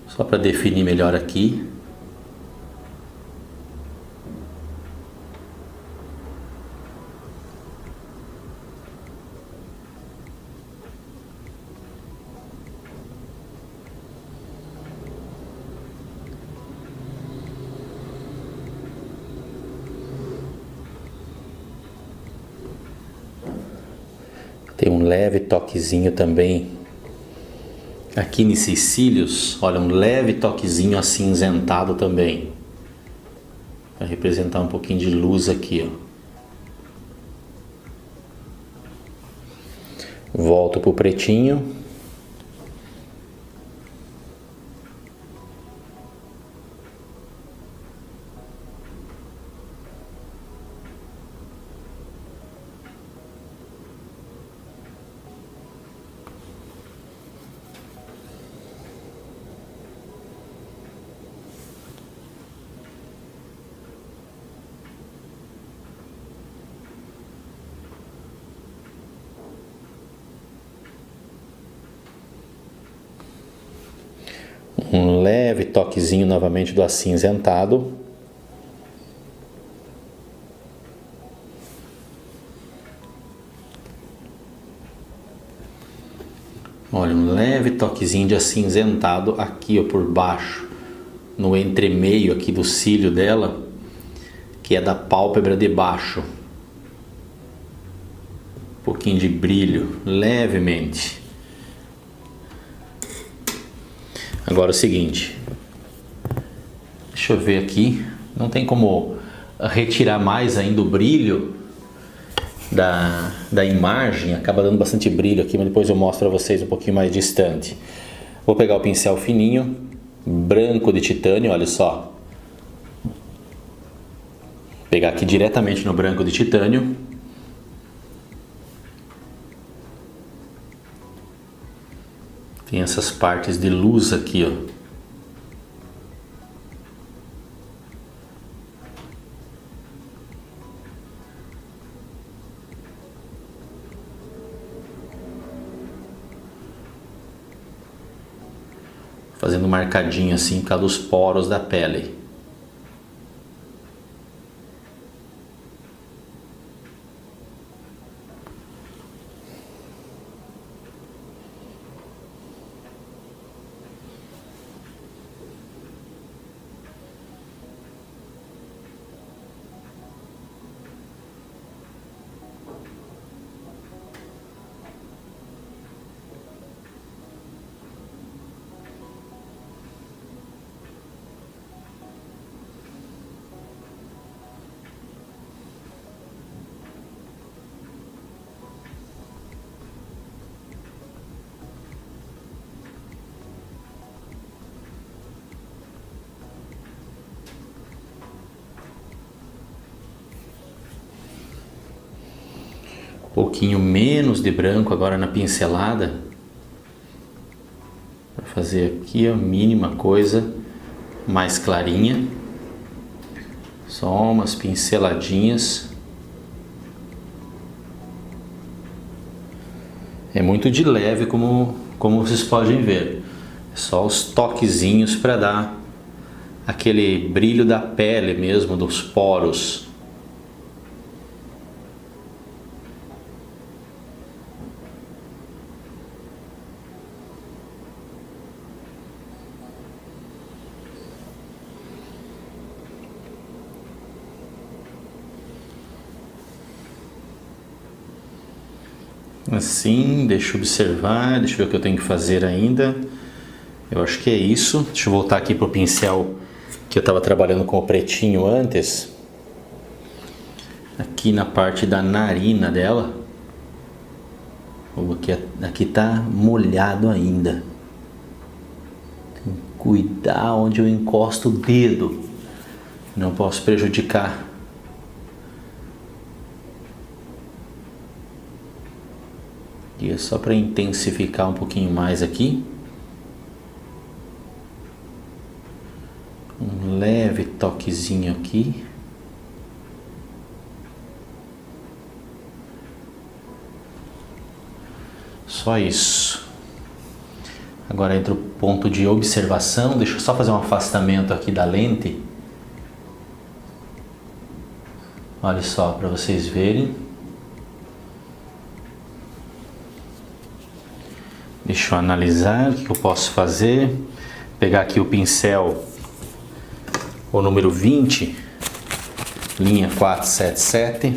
A: Só para definir melhor aqui. Tem um leve toquezinho também aqui nesses cílios, olha, um leve toquezinho acinzentado também, para representar um pouquinho de luz aqui, ó. Volto pro pretinho. Um leve toquezinho novamente do acinzentado. Olha, um leve toquezinho de acinzentado aqui, ó, por baixo, no entremeio aqui do cílio dela, que é da pálpebra de baixo. Um pouquinho de brilho, levemente. Agora é o seguinte, deixa eu ver aqui, não tem como retirar mais ainda o brilho da imagem, acaba dando bastante brilho aqui, mas depois eu mostro para vocês um pouquinho mais distante. Vou pegar o pincel fininho, branco de titânio, olha só. Pegar aqui diretamente no branco de titânio. Tem essas partes de luz aqui, ó. Fazendo marcadinho assim por causa dos poros da pele. Um pouquinho menos de branco agora na pincelada, para fazer aqui a mínima coisa, mais clarinha, só umas pinceladinhas. É muito de leve, como vocês podem ver, é só os toquezinhos para dar aquele brilho da pele mesmo, dos poros. Assim, deixa eu observar, deixa eu ver o que eu tenho que fazer ainda. Eu acho que é isso. Deixa eu voltar aqui pro pincel que eu estava trabalhando com o pretinho antes. Aqui na parte da narina dela. Aqui tá molhado ainda. Tem que cuidar onde eu encosto o dedo. Não posso prejudicar. E é só para intensificar um pouquinho mais aqui. Um leve toquezinho aqui. Só isso. Agora entra o ponto de observação. Deixa eu só fazer um afastamento aqui da lente. Olha só, para vocês verem. Deixa eu analisar o que eu posso fazer. Pegar aqui o pincel, o número 20, linha 477.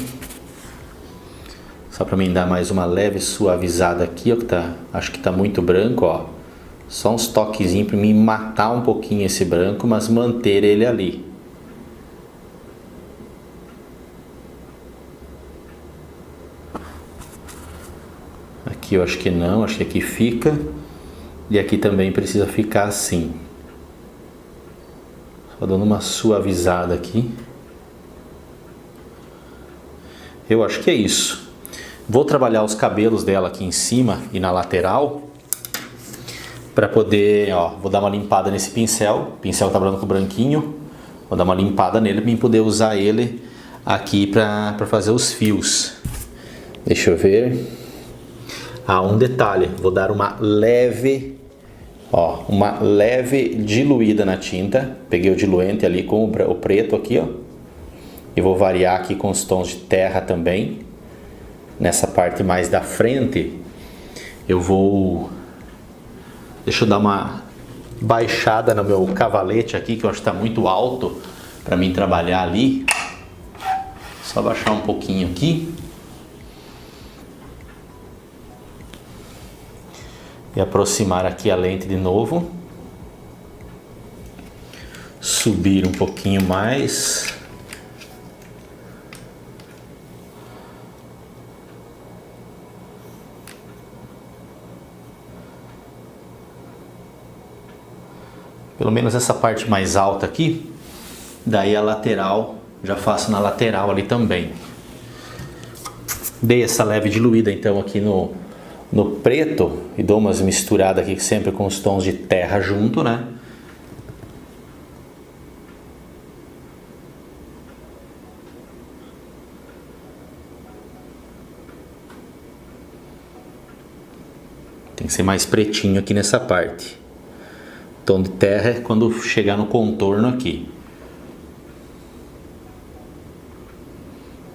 A: Só para mim dar mais uma leve suavizada aqui, ó, que acho que tá muito branco, ó. Só uns toquezinhos para mim matar um pouquinho esse branco, mas manter ele ali. Aqui eu acho que não, acho que aqui fica. E aqui também precisa ficar assim. Só dando uma suavizada aqui. Eu acho que é isso. Vou trabalhar os cabelos dela aqui em cima e na lateral. Para poder, ó, vou dar uma limpada nesse pincel. O pincel tá branco branquinho. Vou dar uma limpada nele para poder usar ele aqui para fazer os fios. Deixa eu ver. Ah, um detalhe. Vou dar uma leve diluída na tinta. Peguei o diluente ali com o preto aqui, ó. E vou variar aqui com os tons de terra também. Nessa parte mais da frente, eu vou... Deixa eu dar uma baixada no meu cavalete aqui, que eu acho que está muito alto para mim trabalhar ali. Só baixar um pouquinho aqui. E aproximar aqui a lente de novo. Subir um pouquinho mais. Pelo menos essa parte mais alta aqui. Daí a lateral, já faço na lateral ali também. Dei essa leve diluída então aqui no preto e dou umas misturadas aqui sempre com os tons de terra junto, né? Tem que ser mais pretinho aqui nessa parte. Tom de terra é quando chegar no contorno aqui.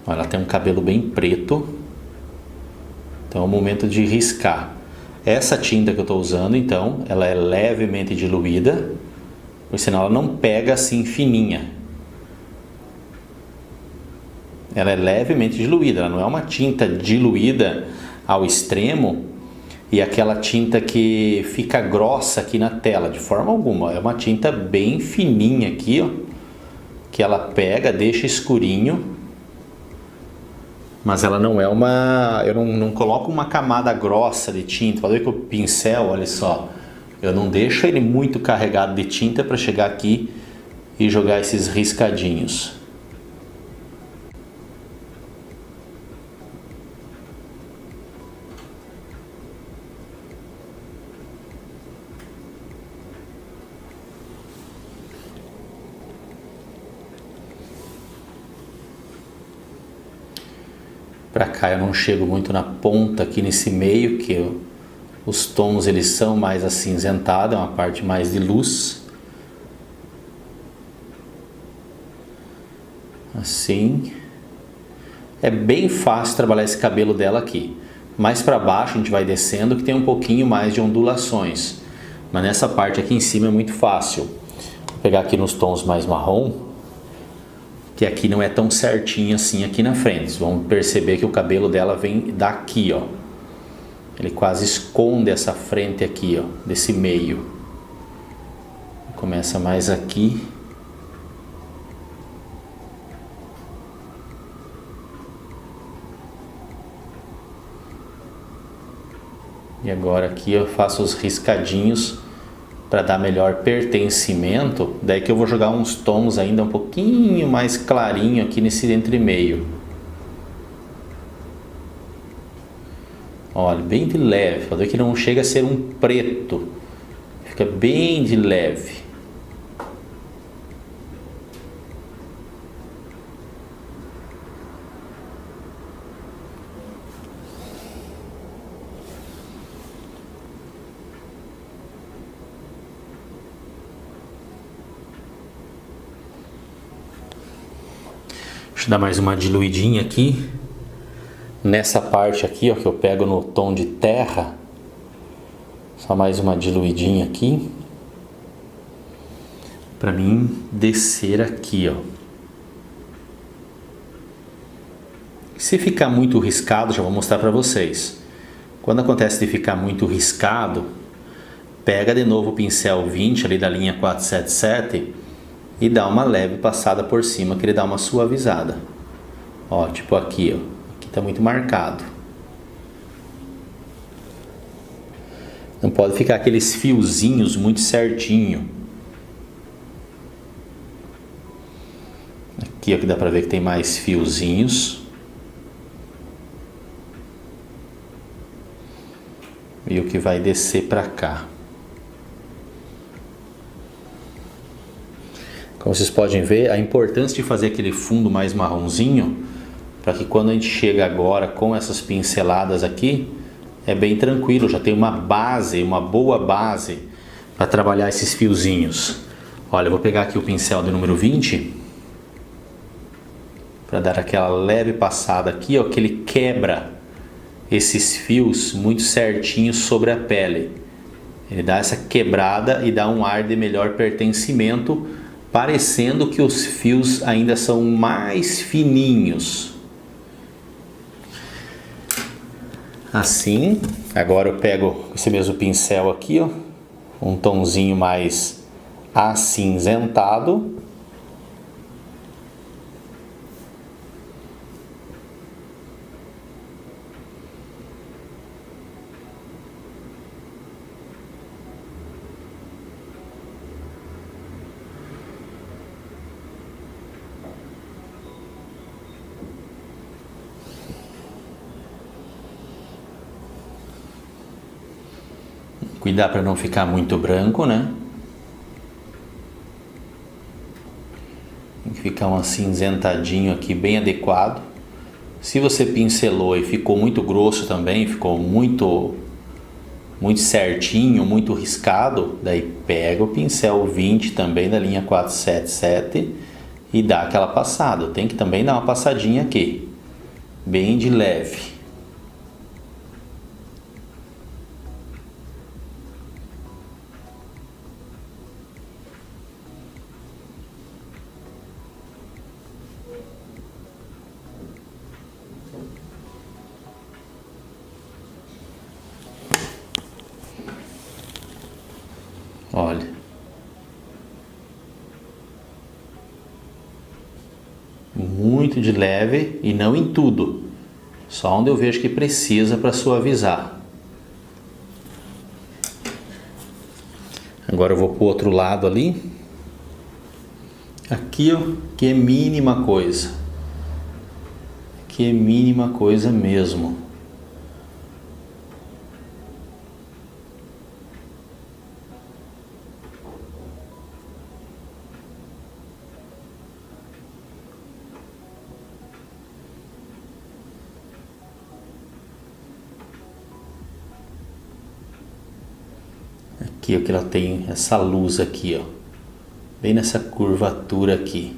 A: Ela tem um cabelo bem preto. Então é o momento de riscar. Essa tinta que eu estou usando, então, ela é levemente diluída, porque senão ela não pega assim fininha. Ela é levemente diluída, ela não é uma tinta diluída ao extremo e aquela tinta que fica grossa aqui na tela, de forma alguma. É uma tinta bem fininha aqui, ó, que ela pega, deixa escurinho. Mas ela não é uma... Eu não coloco uma camada grossa de tinta. Pode ver que o pincel, olha só, eu não deixo ele muito carregado de tinta para chegar aqui e jogar esses riscadinhos. Para cá eu não chego muito na ponta aqui nesse meio, que os tons eles são mais acinzentados, é uma parte mais de luz. Assim. É bem fácil trabalhar esse cabelo dela aqui. Mais para baixo a gente vai descendo, que tem um pouquinho mais de ondulações. Mas nessa parte aqui em cima é muito fácil. Vou pegar aqui nos tons mais marrom, que aqui não é tão certinho assim aqui na frente. Vocês vão perceber que o cabelo dela vem daqui, ó. Ele quase esconde essa frente aqui, ó, desse meio. Começa mais aqui. E agora aqui eu faço os riscadinhos para dar melhor pertencimento. Daí que eu vou jogar uns tons ainda um pouquinho mais clarinho aqui nesse entremeio. Olha, bem de leve. Pode ver que não chega a ser um preto. Fica bem de leve. Deixa eu dar mais uma diluidinha aqui. Nessa parte aqui, ó, que eu pego no tom de terra. Só mais uma diluidinha aqui. Pra mim descer aqui, ó. Se ficar muito riscado, já vou mostrar para vocês. Quando acontece de ficar muito riscado, pega de novo o pincel 20 ali da linha 477 e dá uma leve passada por cima, que ele dá uma suavizada. Ó, tipo aqui, ó. Aqui tá muito marcado. Não pode ficar aqueles fiozinhos muito certinho. Aqui, ó, que dá pra ver que tem mais fiozinhos. E o que vai descer pra cá. Como vocês podem ver, a importância de fazer aquele fundo mais marronzinho, para que quando a gente chega agora com essas pinceladas aqui, é bem tranquilo, já tem uma base, uma boa base para trabalhar esses fiozinhos. Olha, eu vou pegar aqui o pincel do número 20, para dar aquela leve passada aqui, ó, que ele quebra esses fios muito certinhos sobre a pele. Ele dá essa quebrada e dá um ar de melhor pertencimento, parecendo que os fios ainda são mais fininhos. Assim, agora eu pego esse mesmo pincel aqui, ó, um tomzinho mais acinzentado. Cuidar para não ficar muito branco, né? Tem que ficar um acinzentadinho aqui bem adequado. Se você pincelou e ficou muito grosso também, ficou muito certinho, muito riscado, daí pega o pincel 20 também da linha 477 e dá aquela passada. Tem que também dar uma passadinha aqui, bem de leve. Olha, muito de leve e não em tudo, só onde eu vejo que precisa para suavizar. Agora eu vou para o outro lado ali, aqui ó, que é mínima coisa, que é mínima coisa mesmo. Aqui, ó, que ela tem essa luz aqui, ó, bem nessa curvatura aqui.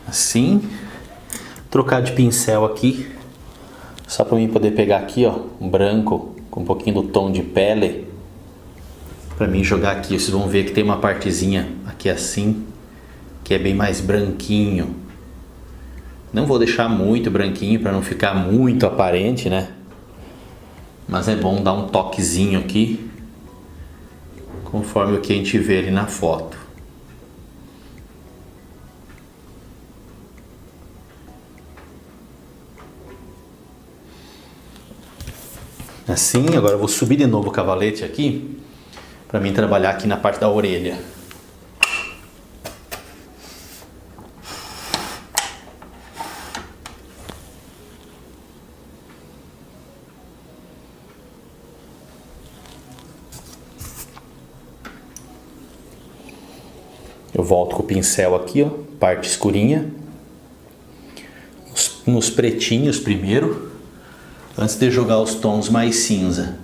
A: Assim, trocar de pincel aqui, só para mim poder pegar aqui, ó, um branco com um pouquinho do tom de pele. Para mim jogar aqui, vocês vão ver que tem uma partezinha aqui assim, que é bem mais branquinho. Não vou deixar muito branquinho para não ficar muito aparente, né? Mas é bom dar um toquezinho aqui, conforme o que a gente vê ali na foto. Assim, agora eu vou subir de novo o cavalete aqui, para mim trabalhar aqui na parte da orelha. Eu volto com o pincel aqui, ó, parte escurinha, nos pretinhos primeiro, antes de jogar os tons mais cinza.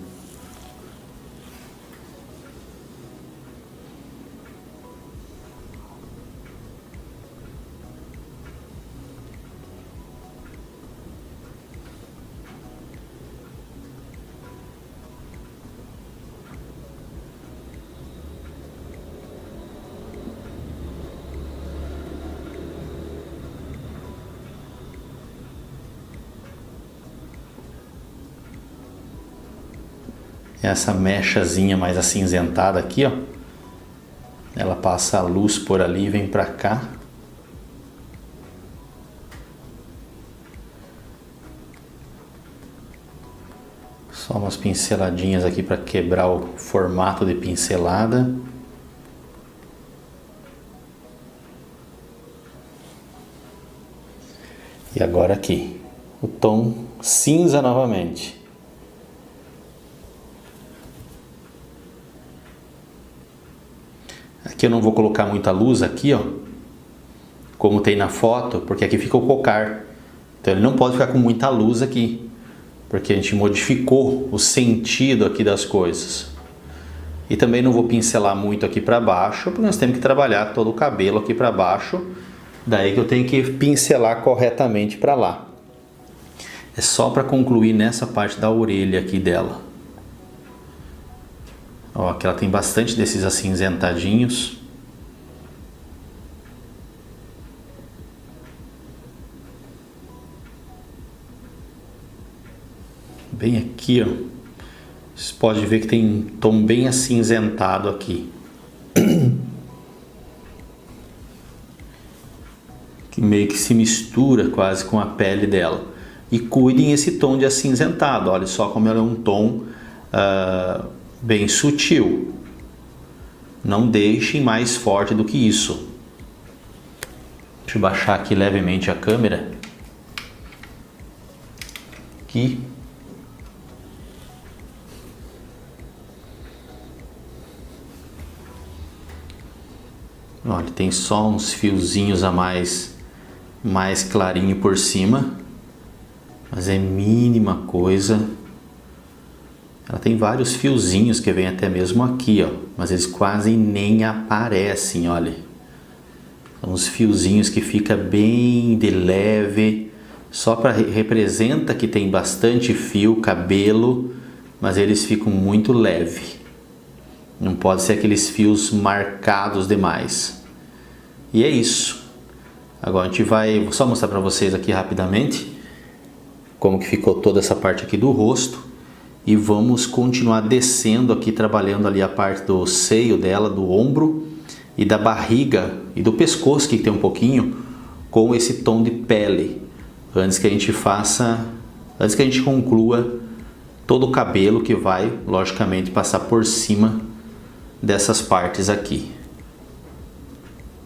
A: essa mechazinha mais acinzentada aqui, ó. Ela passa a luz por ali e vem pra cá. Só umas pinceladinhas aqui para quebrar o formato de pincelada. E agora aqui, o tom cinza novamente. Aqui eu não vou colocar muita luz aqui, ó, como tem na foto, porque aqui fica o cocar. Então ele não pode ficar com muita luz aqui, porque a gente modificou o sentido aqui das coisas. E também não vou pincelar muito aqui para baixo, porque nós temos que trabalhar todo o cabelo aqui para baixo. Daí que eu tenho que pincelar corretamente para lá. É só para concluir nessa parte da orelha aqui dela. Ó, aqui ela tem bastante desses acinzentadinhos. Bem aqui, ó. Vocês podem ver que tem um tom bem acinzentado aqui. Que meio que se mistura quase com a pele dela. E cuidem esse tom de acinzentado. Olha só como ela é um tom bem sutil. Não deixem mais forte do que isso. Deixa eu baixar aqui levemente a câmera. Aqui. Olha, tem só uns fiozinhos a mais clarinho por cima, mas é mínima coisa. Ela tem vários fiozinhos que vem até mesmo aqui, ó, mas eles quase nem aparecem, olha. São uns fiozinhos que fica bem de leve, só para representa que tem bastante fio, cabelo, mas eles ficam muito leve. Não pode ser aqueles fios marcados demais. E é isso. Agora a gente vai... Vou só mostrar para vocês aqui rapidamente como que ficou toda essa parte aqui do rosto. E vamos continuar descendo aqui, trabalhando ali a parte do seio dela, do ombro e da barriga e do pescoço, que tem um pouquinho, com esse tom de pele. Antes que a gente conclua todo o cabelo que vai, logicamente, passar por cima dessas partes aqui.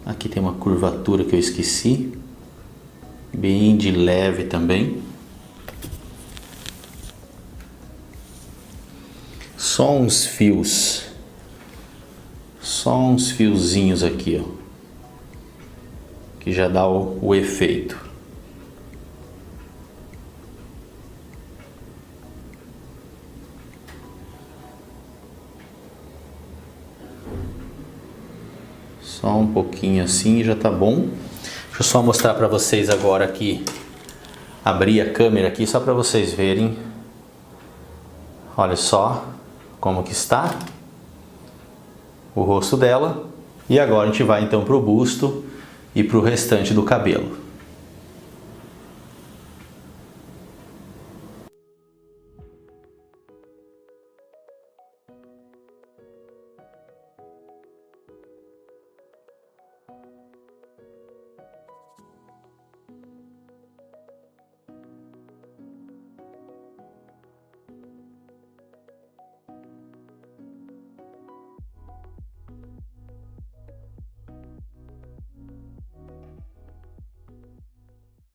A: Aqui tem uma curvatura que eu esqueci, bem de leve também. Só uns fios, só uns fiozinhos aqui, ó, que já dá o efeito. Só um pouquinho assim já tá bom. Deixa eu só mostrar para vocês agora aqui, abrir a câmera aqui só para vocês verem. Olha só como que está o rosto dela. E agora a gente vai então para o busto e para o restante do cabelo.